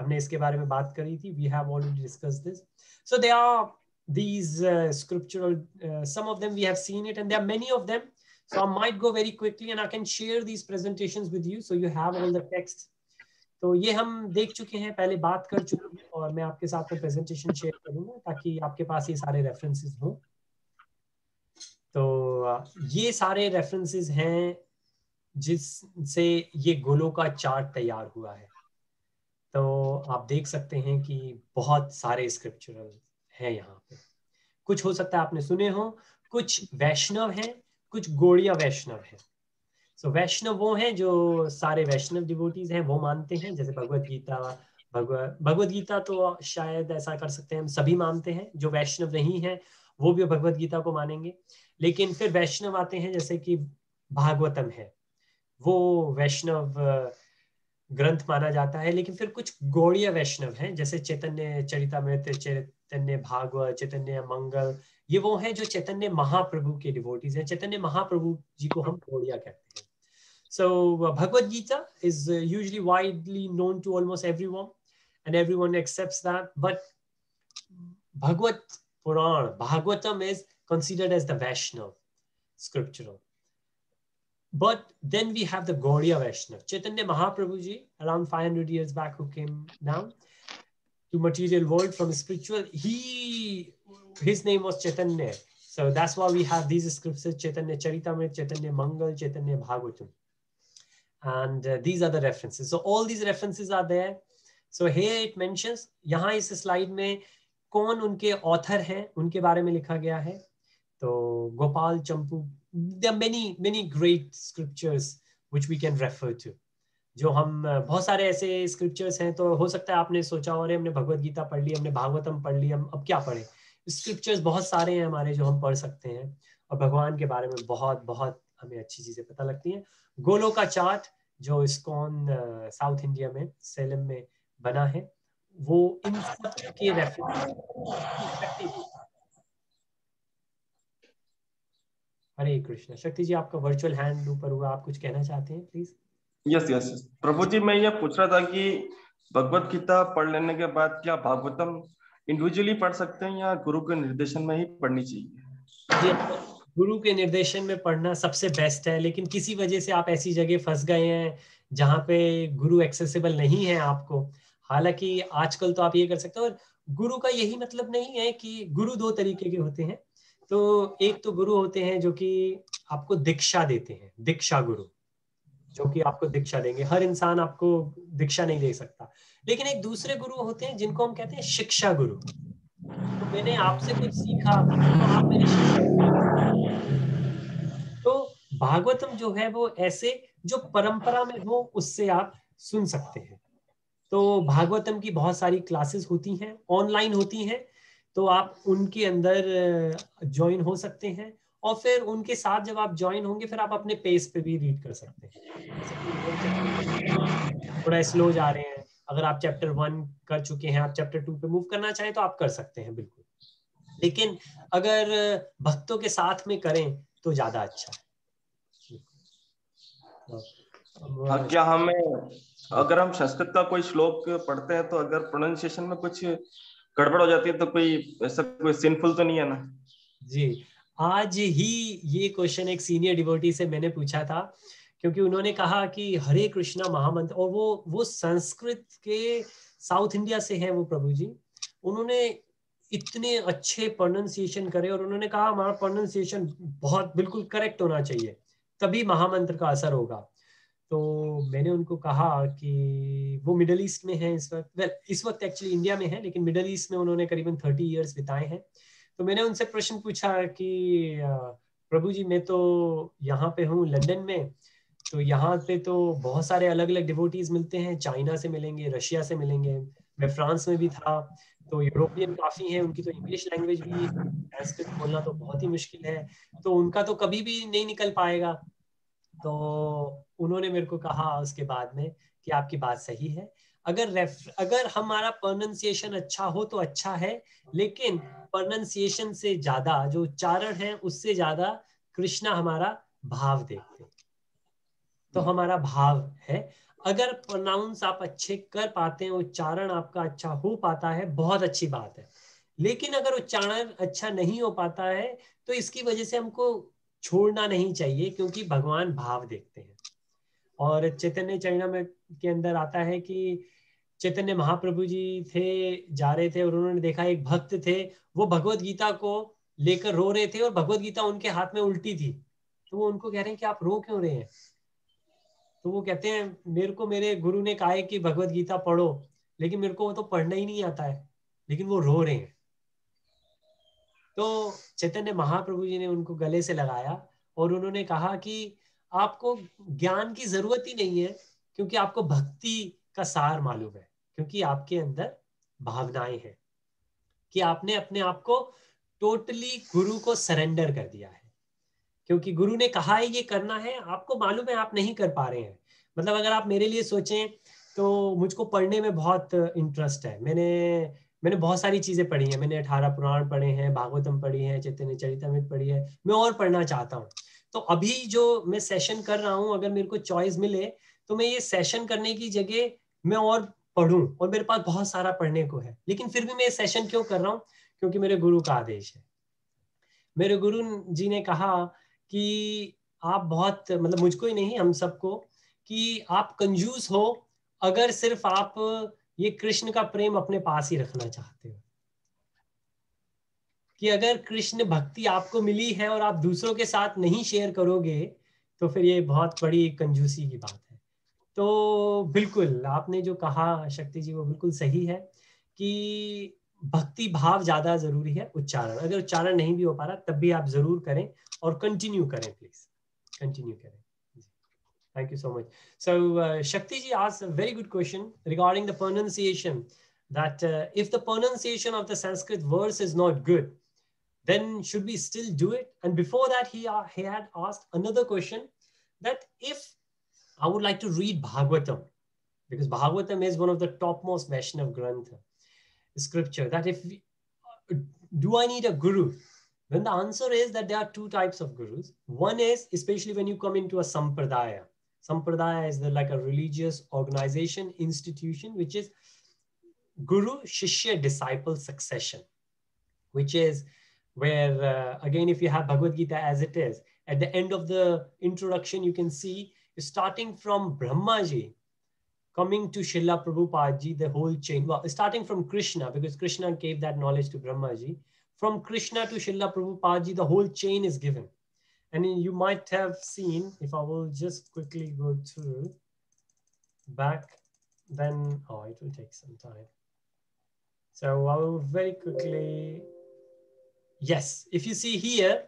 हमने इसके बारे में बात करी थी. We have already discussed this. So there are these scriptural, some of them we have seen it, and there are many of them. So I might go very quickly and I can share these presentations with you, so you have all the text. तो ये हम देख चुके हैं, पहले बात कर चुके हैं, और मैं आपके साथ में प्रेजेंटेशन शेयर करूंगा ताकि आपके पास ये सारे रेफरेंसेस हों. तो ये सारे रेफरेंसेस हैं जिससे ये गोलोका चार्ट तैयार हुआ है. तो आप देख सकते हैं कि बहुत सारे स्क्रिप्चरल हैं यहाँ पे. कुछ हो सकता है आपने सुने हो, कुछ वैष्णव हैं, कुछ गौड़िया वैष्णव हैं. सो वैष्णव वो हैं जो सारे वैष्णव डिवोटीज हैं, वो मानते हैं. जैसे भगवद गीता तो शायद ऐसा कर सकते हैं हम सभी मानते हैं. जो वैष्णव नहीं है वो भी भगवद गीता को मानेंगे. लेकिन फिर वैष्णव आते हैं जैसे कि भागवतम है, वो वैष्णव ग्रंथ माना जाता है. लेकिन फिर कुछ गौड़ीय वैष्णव हैं, जैसे चैतन्य चरितामृत, चैतन्य भागवत, चैतन्य मंगल, ये वो हैं जो चैतन्य महाप्रभु के डिवोटीज हैं। चैतन्य महाप्रभु जी को हम गौड़िया कहते हैं। So Bhagavad Gita is usually widely known to almost everyone, and everyone accepts that. But Bhagavad Puran, Bhagavatam is considered as the Vaishnav scriptural. But then we have the Gaudiya Vaishnav, Chaitanya Mahaprabhu ji, around 500 years back, who came down to material world from spiritual. His name was Chaitanya. So that's why we have these scriptures: Chaitanya Caritamrta, Chaitanya Mangal, Chaitanya Bhagavatam. And these are the references. So all these references are there. So here it mentions, यहाँ इस slide में कौन उनके author हैं, उनके बारे में लिखा गया है. तो गोपाल चंपू, there are many great scriptures which we can refer to. जो हम बहुत सारे ऐसे scriptures हैं, तो हो सकता है आपने सोचा हो, हमने भगवद गीता पढ़ ली, हमने भागवतम पढ़ ली, हम अब क्या पढ़े. Scriptures बहुत सारे हैं हमारे जो हम पढ़ सकते हैं, और भगवान के बारे में बहुत हमें अच्छी चीजें पता लगती हैं. गोलोका चार्ट जो इस्कॉन साउथ इंडिया में सेलम में बना है, वो इन सब के रेफरेंस. हरे कृष्ण. शक्ति जी, आपका वर्चुअल हैंड ऊपर हुआ, आप कुछ कहना चाहते हैं प्लीज? यस प्रभु जी, मैं ये पूछ रहा था कि भगवत गीता पढ़ लेने के बाद क्या भागवतम इंडिविजुअली पढ़ सकते हैं या गुरु के निर्देशन में ही पढ़नी चाहिए? गुरु के निर्देशन में पढ़ना सबसे बेस्ट है, लेकिन किसी वजह से आप ऐसी जगह फंस गए हैं जहाँ पे गुरु एक्सेसिबल नहीं है आपको. हालांकि आजकल तो आप ये कर सकते हो, और गुरु का यही मतलब नहीं है कि गुरु दो तरीके के होते हैं. तो एक तो गुरु होते हैं जो कि आपको दीक्षा देते हैं, दीक्षा गुरु, जो कि आपको दीक्षा देंगे. हर इंसान आपको दीक्षा नहीं दे सकता. लेकिन एक दूसरे गुरु होते हैं जिनको हम कहते हैं शिक्षा गुरु. तो मैंने आपसे कुछ सीखा तो आप मेरे शिक्षा. तो भागवतम जो है वो ऐसे जो परंपरा में हो उससे आप सुन सकते हैं. तो भागवतम की बहुत सारी क्लासेस होती हैं, ऑनलाइन होती हैं, तो आप उनके अंदर ज्वाइन हो सकते हैं, और फिर उनके साथ जब आप ज्वाइन होंगे फिर आप अपने पेस पे भी रीड कर सकते हैं. थोड़ा स्लो जा रहे हैं, अगर आप चैप्टर 1 कर चुके हैं, आप चैप्टर 2 पे मूव करना चाहें तो आप कर सकते हैं बिल्कुल. लेकिन अगर भक्तों के साथ में करें तो ज्यादा अच्छा है. क्या हमें, अगर हम संस्कृत का कोई श्लोक पढ़ते हैं तो अगर प्रोनाउंसिएशन में कुछ गड़बड़ हो जाती है तो कोई ऐसा कोई सिंफुल तो नहीं है ना? जी, आज ही ये क्वेश्चन एक सीनियर डिवोटी से मैंने पूछा था, क्योंकि उन्होंने कहा कि हरे कृष्णा महामंत्र, और वो संस्कृत के साउथ इंडिया से हैं वो प्रभु जी. उन्होंने इतने अच्छे प्रोनाउंसिएशन करे, और उन्होंने कहा हमारा प्रोनाउंसिएशन बहुत बिल्कुल करेक्ट होना चाहिए, तभी महामंत्र का असर होगा. तो मैंने उनको कहा कि वो मिडल ईस्ट में है इस वक्त, इस वक्त एक्चुअली इंडिया में है, लेकिन मिडल ईस्ट में उन्होंने करीबन 30 इयर्स बिताए हैं. तो मैंने उनसे प्रश्न पूछा कि प्रभु जी, मैं तो यहाँ पे हूँ लंदन में, तो यहाँ पे तो बहुत सारे अलग अलग डिवोटीज मिलते हैं, चाइना से मिलेंगे, रशिया से मिलेंगे, मैं फ्रांस में भी था, तो यूरोपियन काफी हैं, उनकी तो इंग्लिश लैंग्वेज भी, संस्कृत बोलना तो बहुत ही मुश्किल है, तो उनका तो कभी भी नहीं निकल पाएगा. तो उन्होंने मेरे को कहा उसके बाद में कि आपकी बात सही है, अगर हमारा प्रोनाउंसिएशन अच्छा हो तो अच्छा है, लेकिन प्रोनाउंसिएशन से ज्यादा जो उच्चारण है उससे ज्यादा कृष्णा हमारा भाव देखते हैं. तो हमारा भाव है, अगर प्रोनाउंस आप अच्छे कर पाते हैं, उच्चारण आपका अच्छा हो पाता है, बहुत अच्छी बात है. लेकिन अगर उच्चारण अच्छा नहीं हो पाता है तो इसकी वजह से हमको छोड़ना नहीं चाहिए, क्योंकि भगवान भाव देखते हैं. और चैतन्य चरितामृत के अंदर आता है कि चैतन्य महाप्रभु जी जा रहे थे, और उन्होंने देखा एक भक्त थे, वो भगवद गीता को लेकर रो रहे थे, और भगवद गीता उनके हाथ में उल्टी थी. तो वो उनको कह रहे हैं कि आप रो क्यों रहे हैं? तो वो कहते हैं मेरे को मेरे गुरु ने कहा है कि भगवद गीता पढ़ो, लेकिन मेरे को वो तो पढ़ना ही नहीं आता है, लेकिन वो रो रहे हैं. तो चैतन्य महाप्रभु जी ने उनको गले से लगाया, और उन्होंने कहा कि आपको ज्ञान की जरूरत ही नहीं है, क्योंकि आपको भक्ति का सार मालूम है, क्योंकि आपके अंदर भावनाएं हैं, कि आपने अपने आप को टोटली गुरु को सरेंडर कर दिया है, क्योंकि गुरु ने कहा है ये करना है, आपको मालूम है आप नहीं कर पा रहे हैं. मतलब अगर आप मेरे लिए सोचें तो मुझको पढ़ने में बहुत इंटरेस्ट है, मैंने बहुत सारी चीजें पढ़ी हैं, मैंने 18 पुराण पढ़े हैं, भागवतम पढ़ी है, चैतन्य चरितामृत पढ़ी है, मैं और पढ़ना चाहता हूँ। तो अभी जो मैं सेशन कर रहा हूँ, अगर मेरे को चॉइस मिले तो मैं ये सेशन करने की जगह मैं और पढ़ूं, और मेरे पास बहुत सारा पढ़ने को है, लेकिन फिर भी मैं ये सेशन क्यों कर रहा हूँ? क्योंकि मेरे गुरु का आदेश है। मेरे गुरु जी ने कहा कि आप बहुत, मतलब मुझको ही नहीं, हम सबको, कि आप कंजूस हो अगर सिर्फ आप ये कृष्ण का प्रेम अपने पास ही रखना चाहते हो, कि अगर कृष्ण भक्ति आपको मिली है और आप दूसरों के साथ नहीं शेयर करोगे तो फिर ये बहुत बड़ी कंजूसी की बात है। तो बिल्कुल आपने जो कहा शक्ति जी, वो बिल्कुल सही है कि भक्ति भाव ज्यादा जरूरी है। उच्चारण, अगर उच्चारण नहीं भी हो पा रहा तब भी आप जरूर करें और कंटिन्यू करें, प्लीज कंटिन्यू करें। Thank you so much. So Shakti ji asked a very good question regarding the pronunciation, that if the pronunciation of the Sanskrit verse is not good, then should we still do it? And before that, he had asked another question, that if I would like to read Bhagavatam, because Bhagavatam is one of the topmost Vaishnav Grantha, scripture, that if do I need a guru? Then the answer is that there are two types of gurus. One is, especially when you come into a sampradaya. Sampradaya is like a religious organization, institution, which is guru, shishya, disciple succession, which is where, again, if you have Bhagavad-Gita as it is, at the end of the introduction, you can see, starting from Brahmaji, coming to Srila Prabhupada ji, the whole chain, well, starting from Krishna, because Krishna gave that knowledge to Brahmaji. From Krishna to Srila Prabhupada ji, the whole chain is given. And you might have seen, if I will just quickly go through back, then, oh, it will take some time. So I will very quickly, yes, if you see here,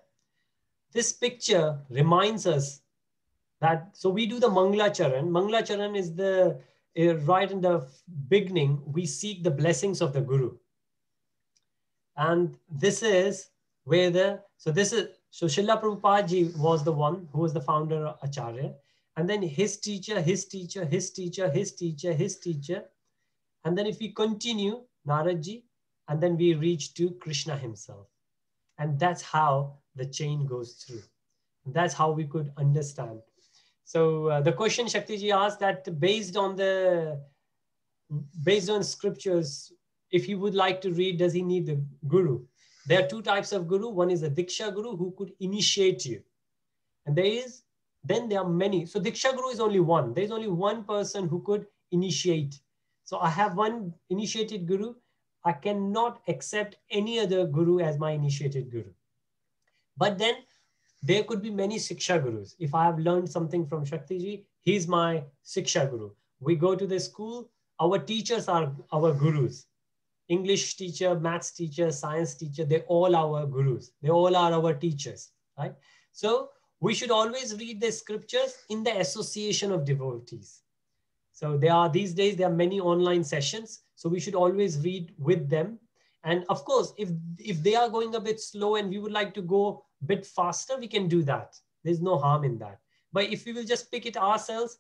this picture reminds us that, so we do the Mangla Charan. Mangla Charan is the, right in the beginning, we seek the blessings of the Guru. And this is where so Srila Prabhupada ji was the one who was the founder of Acharya. And then his teacher, his teacher, his teacher, his teacher, his teacher. And then if we continue, Narad ji, and then we reach to Krishna himself. And that's how the chain goes through. That's how we could understand. So the question Shakti ji asked, that based on scriptures, if he would like to read, does he need the guru? There are two types of guru. One is a Diksha guru who could initiate you. And then there are many. So Diksha guru is only one. There's only one person who could initiate. So I have one initiated guru. I cannot accept any other guru as my initiated guru. But then there could be many Siksha gurus. If I have learned something from Shakti ji, he's my Siksha guru. We go to the school, our teachers are our gurus. English teacher, maths teacher, science teacher, they're all our gurus. They all are our teachers, right? So we should always read the scriptures in the association of devotees. So these days, there are many online sessions. So we should always read with them. And of course, if they are going a bit slow and we would like to go a bit faster, we can do that. There's no harm in that. But if we will just pick it ourselves,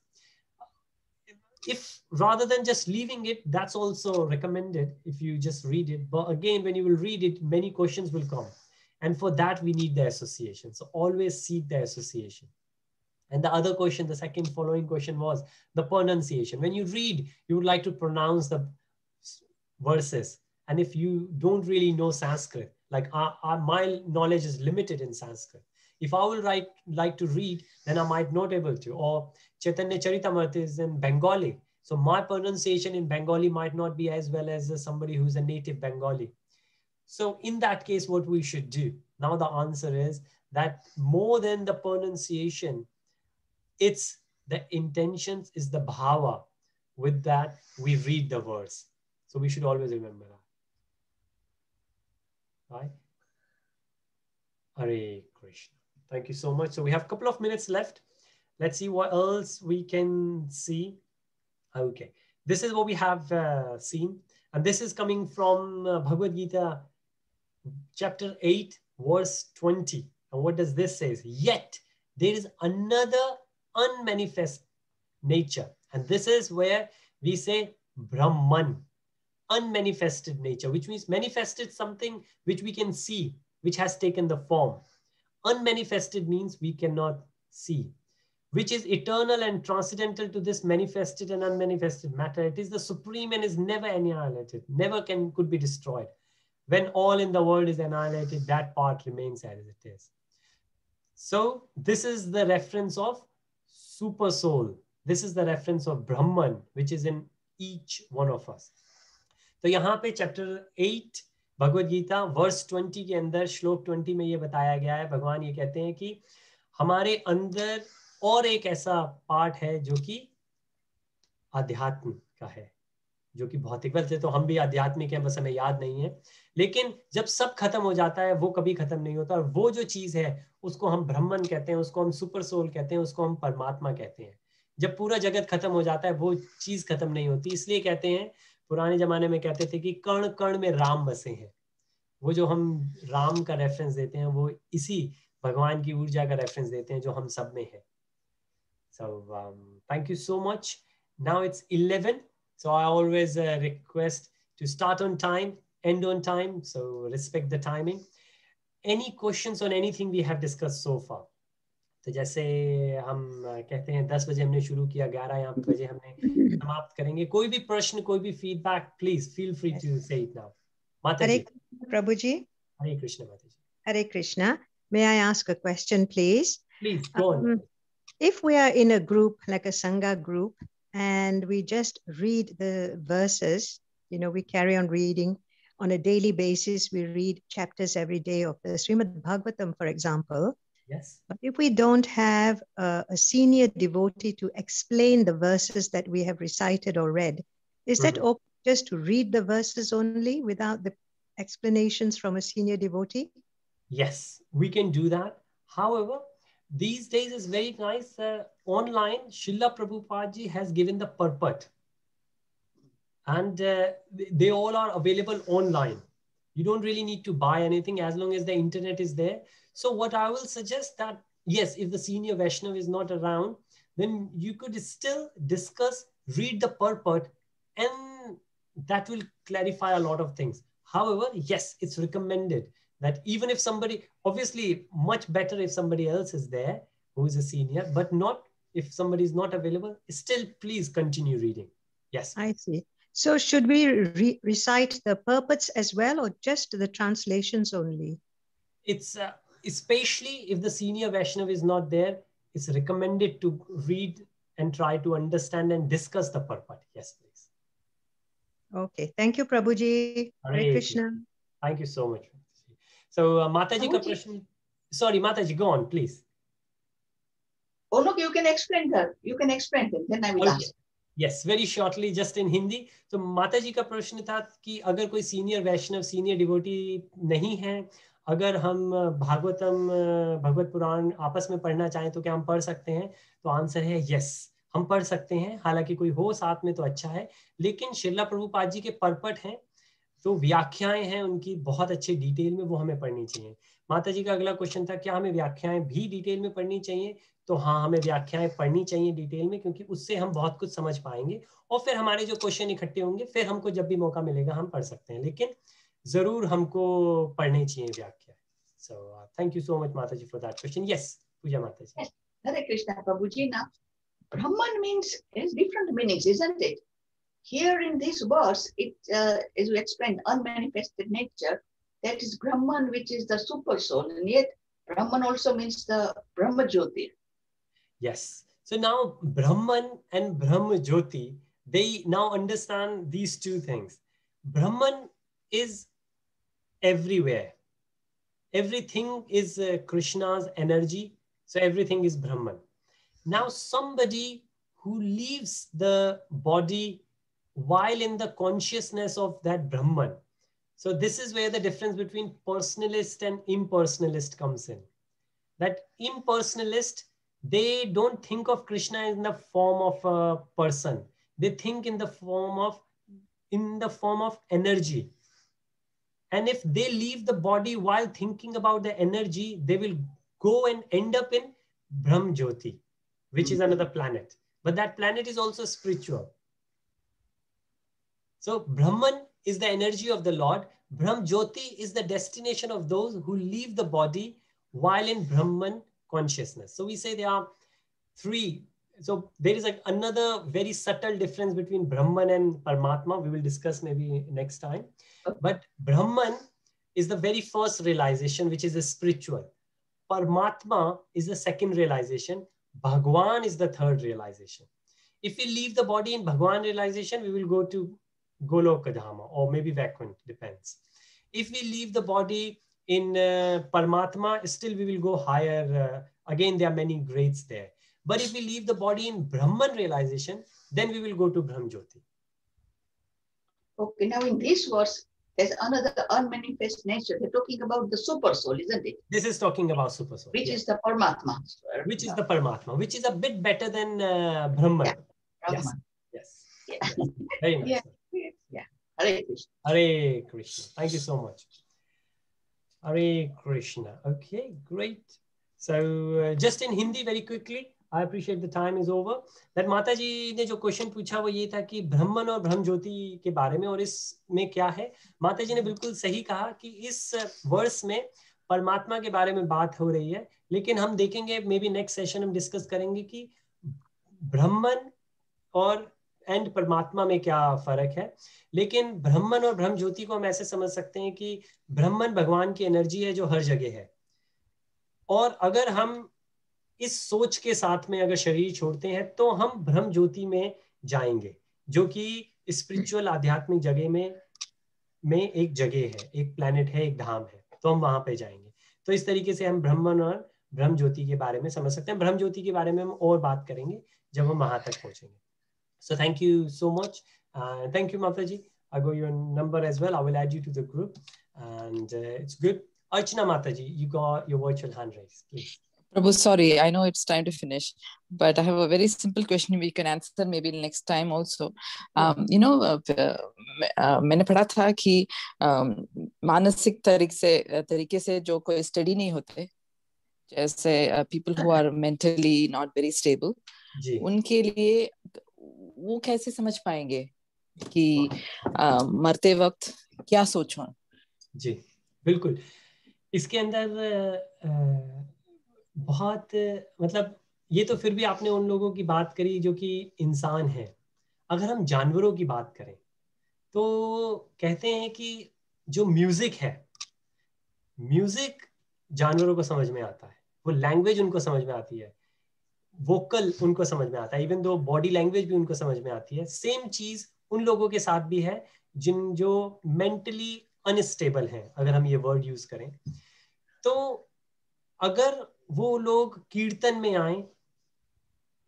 if rather than just leaving it, that's also recommended if you just read it. But again, when you will read it, many questions will come. And for that, we need the association. So always seek the association. And the other question, the second following question was the pronunciation. When you read, you would like to pronounce the verses. And if you don't really know Sanskrit, like my knowledge is limited in Sanskrit. If I will like to read, then I might not able to. Or Caitanya Caritamrta is in Bengali. So my pronunciation in Bengali might not be as well as somebody who's a native Bengali. So in that case, what we should do? Now the answer is that more than the pronunciation, it's the intentions, is the bhava. With that, we read the verse. So we should always remember that. Right? Hare Krishna. Thank you so much. So we have a couple of minutes left. Let's see what else we can see. Okay. This is what we have seen. And this is coming from Bhagavad-Gita Chapter 8, verse 20. And what does this say? Yet there is another unmanifest nature. And this is where we say Brahman. unmanifested nature, which means manifested something which we can see, which has taken the form. Unmanifested means we cannot see, which is eternal and transcendental to this manifested and unmanifested matter. It is the supreme and is never annihilated, never could be destroyed. When all in the world is annihilated, that part remains as it is. So this is the reference of super soul. This is the reference of Brahman, which is in each one of us. तो यहाँ पे chapter 8 Bhagavad Gita verse 20 के अंदर श्लोक 20 में ये बताया गया है, भगवान ये कहते हैं कि हमारे अंदर और एक ऐसा पार्ट है जो कि अध्यात्म का है, जो कि भौतिक वैसे तो हम भी आध्यात्मिक हैं, बस हमें याद नहीं है, लेकिन जब सब खत्म हो जाता है वो कभी खत्म नहीं होता, और वो जो चीज है उसको हम ब्रह्मन कहते हैं, उसको हम सुपर सोल कहते हैं, उसको हम परमात्मा कहते हैं। जब पूरा जगत खत्म हो जाता है वो चीज खत्म नहीं होती, इसलिए कहते हैं, पुराने जमाने में कहते थे कि कण कण में राम बसे हैं। वो जो हम राम का रेफरेंस देते हैं वो इसी भगवान की ऊर्जा का रेफरेंस देते हैं जो हम सब में है। So thank you so much. Now it's 11. So I always request to start on time, end on time. So respect the timing. Any questions on anything we have discussed so far? तो जैसे हम कहते हैं 10 बजे हमने शुरू किया, 11 बजे हमने समाप्त करेंगे। कोई भी प्रश्न, कोई भी feedback, please feel free to say it now. माता जी। प्रभु जी। हरे कृष्ण माता जी। हरे Krishna. May I ask a question, please? Please go on. If we are in a group, like a Sangha group, and we just read the verses, you know, we carry on reading on a daily basis, we read chapters every day of the Srimad Bhagavatam, for example. Yes. But if we don't have a senior devotee to explain the verses that we have recited or read, is that okay just to read the verses only without the explanations from a senior devotee? Yes, we can do that. However, these days is very nice. Online, Srila Prabhupada ji has given the purport. And they all are available online. You don't really need to buy anything as long as the internet is there. So what I will suggest that, yes, if the senior Vaishnav is not around, then you could still discuss, read the purport, and that will clarify a lot of things. However, yes, it's recommended that even if somebody, obviously much better if somebody else is there who is a senior, but not if somebody is not available, still please continue reading. Yes. I see. So should we recite the purports as well, or just the translations only? It's especially if the senior Vaishnav is not there, it's recommended to read and try to understand and discuss the purport. Yes, please. Okay. Thank you, Prabhuji. Hare Krishna. Thank you so much. So Mataji ka prashn. Sorry, Mataji, go on, please. Oh no, you can explain her. You can explain it. Then I will ask. Yes, very shortly, just in Hindi. So Mataji का प्रश्न था कि अगर कोई senior वैष्णव, senior devotee नहीं है, अगर हम भगवत पुराण आपस में पढ़ना चाहें तो क्या हम पढ़ सकते हैं? तो आंसर है यस, हम पढ़ सकते हैं। हालांकि कोई हो साथ में तो अच्छा है, लेकिन श्रीला प्रभुपाद जी के पर्पट हैं, तो व्याख्याएं हैं उनकी बहुत अच्छे डिटेल में, वो हमें पढ़नी चाहिए। माता जी का अगला क्वेश्चन था क्या हमें व्याख्याएं भी डिटेल में पढ़नी चाहिए? तो हाँ, हमें व्याख्याएं पढ़नी चाहिए डिटेल में, क्योंकि उससे हम बहुत कुछ समझ पाएंगे और फिर हमारे जो क्वेश्चन इकट्ठे होंगे फिर हमको जब भी मौका मिलेगा हम पढ़ सकते हैं, लेकिन जरूर हमको पढ़नी चाहिए व्याख्या। So thank you so much Mataji for that question. Yes, Puja Mataji. Yes. Hare Krishna Prabhuji. Now, Brahman means has different meanings, isn't it? Here in this verse, it as we explained, unmanifested nature, that is Brahman, which is the super soul, and yet Brahman also means the Brahmajyoti. Yes. So now Brahman and Brahmajyoti, they now understand these two things. Brahman is everywhere. Everything is Krishna's energy. So everything is Brahman. Now somebody who leaves the body while in the consciousness of that Brahman. So this is where the difference between personalist and impersonalist comes in. That impersonalist, they don't think of Krishna in the form of a person. They think in the form of energy. And if they leave the body while thinking about the energy, they will go and end up in Brahmajyoti, which is another planet. But that planet is also spiritual. So Brahman is the energy of the Lord. Brahmajyoti is the destination of those who leave the body while in Brahman consciousness. So we say there are three. So there is another very subtle difference between Brahman and Paramatma. We will discuss maybe next time. But Brahman is the very first realization, which is a spiritual. Paramatma is the second realization. Bhagwan is the third realization. If we leave the body in Bhagwan realization, we will go to Goloka Dhama or maybe Vaikuntha, depends. If we leave the body in Paramatma, still we will go higher. Again, there are many grades there. But if we leave the body in Brahman realization, then we will go to Brahmajyoti. Okay, now in this verse, there's another unmanifest nature. They're talking about the super soul, isn't it? This is talking about super soul. Which is the Paramatma. Which is the Paramatma, which is a bit better than Brahman. Yeah, Brahman. Yes. Yeah. Yes. Very nice. Yeah. Hare Krishna. Hare Krishna. Thank you so much. Hare Krishna. Okay, great. So just in Hindi very quickly, I appreciate the time is over. That माता जी ने जो question पूछा वो ये था कि ब्रह्मन और ब्रह्म ज्योति के बारे में और इसमें क्या है. माता जी ने बिल्कुल सही कहा कि इस वर्स में परमात्मा के बारे में बात हो रही है, लेकिन हम देखेंगे मे बी नेक्स्ट सेशन हम डिस्कस करेंगे कि ब्रह्मन और एंड परमात्मा में क्या फर्क है. लेकिन ब्रह्मन और ब्रह्म ज्योति को हम ऐसे समझ सकते हैं कि ब्रह्मन भगवान की एनर्जी है जो हर जगह है, और अगर हम इस सोच के साथ में अगर शरीर छोड़ते हैं तो हम ब्रह्म ज्योति में जाएंगे, जो कि स्पिरिचुअल आध्यात्मिक जगह में एक जगह है, एक प्लैनेट है, एक धाम है, तो हम वहां पे जाएंगे. तो इस तरीके से हम ब्रह्मन और ब्रह्म ज्योति के बारे में समझ सकते हैं. ब्रह्म ज्योति के बारे में हम और बात करेंगे जब हम वहां तक पहुंचेंगे. So thank you so much. Thank you, Mataji. I got your number as well. I will add you to the group. And it's good. Archana Mataji, you got your virtual hand raised, please. Prabhu, sorry, I know it's time to finish, but I have a very simple question we can answer maybe next time also. मैंने पढ़ा था कि मानसिक तरीके से जो कोई study नहीं होते, जैसे people who are mentally not very stable, उनके लिए वो कैसे समझ पाएंगे कि मरते वक्त क्या सोचूं? जी बिल्कुल. इसके अंदर बहुत मतलब ये तो फिर भी आपने उन लोगों की बात करी जो कि इंसान है. अगर हम जानवरों की बात करें तो कहते हैं कि जो म्यूजिक है, म्यूजिक जानवरों को समझ में आता है, वो लैंग्वेज उनको समझ में आती है, वोकल उनको समझ में आता है, इवन दो बॉडी लैंग्वेज भी उनको समझ में आती है. सेम चीज उन लोगों के साथ भी है जो मेंटली अनस्टेबल हैं, अगर हम ये वर्ड यूज करें. तो अगर वो लोग कीर्तन में आए,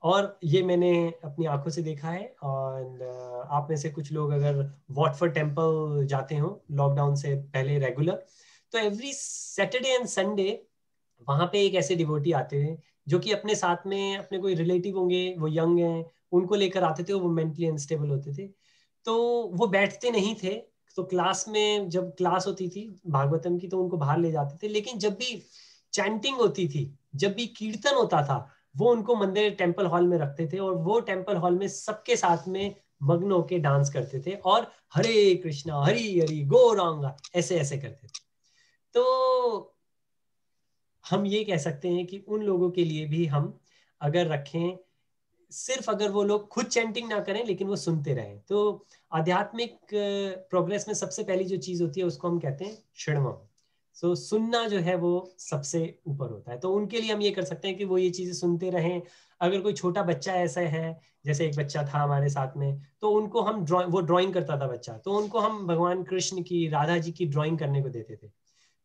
और ये मैंने अपनी आंखों से देखा है, और आप में से कुछ लोग अगर वॉटफोर्ड टेम्पल जाते हो लॉकडाउन से पहले रेगुलर, तो एवरी सैटरडे एंड संडे वहां पे एक ऐसे डिवोटी आते हैं जो कि अपने साथ में अपने कोई रिलेटिव होंगे, वो यंग हैं, उनको लेकर आते थे. वो मेंटली अनस्टेबल होते थे, तो वो बैठते नहीं थे. तो क्लास में जब क्लास होती थी भागवतम की तो उनको बाहर ले जाते थे, लेकिन जब भी चैंटिंग होती थी, जब भी कीर्तन होता था, वो उनको मंदिर टेम्पल हॉल में रखते थे, और वो टेम्पल हॉल में सबके साथ में मग्न होके डांस करते थे और हरे कृष्णा हरि हरि गौरांगा ऐसे ऐसे करते थे. तो हम ये कह सकते हैं कि उन लोगों के लिए भी हम अगर रखें, सिर्फ अगर वो लोग खुद चैंटिंग ना करें लेकिन वो सुनते रहें. तो आध्यात्मिक प्रोग्रेस में सबसे पहली जो चीज होती है उसको हम कहते हैं श्रवणम. सो सुनना जो है वो सबसे ऊपर होता है. तो उनके लिए हम ये कर सकते हैं कि वो ये चीजें सुनते रहें. अगर कोई छोटा बच्चा ऐसा है, जैसे एक बच्चा था हमारे साथ में, तो उनको हम वो ड्राइंग करता था बच्चा, तो उनको हम भगवान कृष्ण की, राधा जी की ड्राइंग करने को देते थे.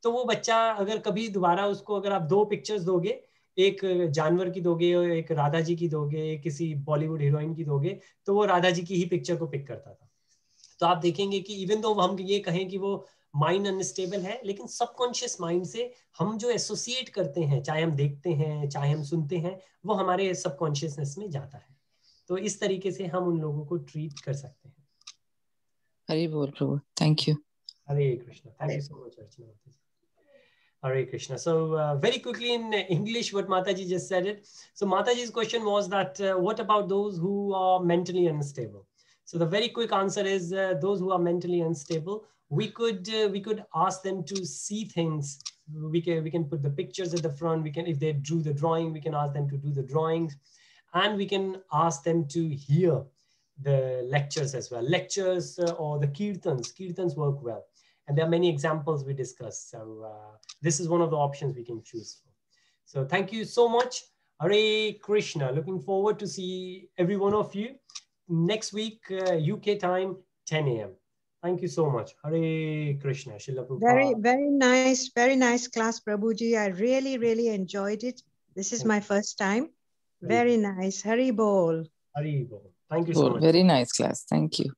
तो वो बच्चा अगर कभी दोबारा उसको अगर आप 2 पिक्चर्स दोगे, एक जानवर की दोगे और एक राधा जी की दोगे, किसी बॉलीवुड हीरोइन की दोगे, तो वो राधा जी की ही पिक्चर को पिक करता था. तो आप देखेंगे कि इवन दो हम ये कहें कि वो माइंड अनस्टेबल है, लेकिन सबकॉन्शियस माइंड से हम जो एसोसिएट करते हैं, चाहे हम देखते हैं चाहे हम सुनते हैं, वो हमारे सबकॉन्शियसनेस में जाता है. तो इस तरीके से हम उन लोगों को ट्रीट कर सकते हैं. हरि बोल प्रभु. Thank you. Hare Krishna. Thank you so much Archana. Hare Krishna. So very quickly in English, what Mataji just said it. So Mataji's question was that what about those who are mentally unstable? So the very quick answer is those who are mentally unstable, we could ask them to see things. We can put the pictures at the front. We can, if they drew the drawing, we can ask them to do the drawings, and we can ask them to hear the lectures as well. Lectures or the kirtans work well. And there are many examples we discussed. So this is one of the options we can choose from. So thank you so much. Hare Krishna. Looking forward to see every one of you next week, UK time, 10 a.m. Thank you so much. Hare Krishna. Srila Prabhupada. Very nice class, Prabhuji. I really enjoyed it. This is my first time. Very nice. Hari Bol. Hari Bol. Thank you so much. Very nice class. Thank you.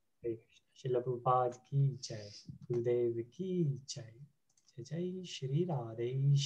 Srila Prabhupada ki jai. Gurudev ki jai. Jai Jai Shri Radhe.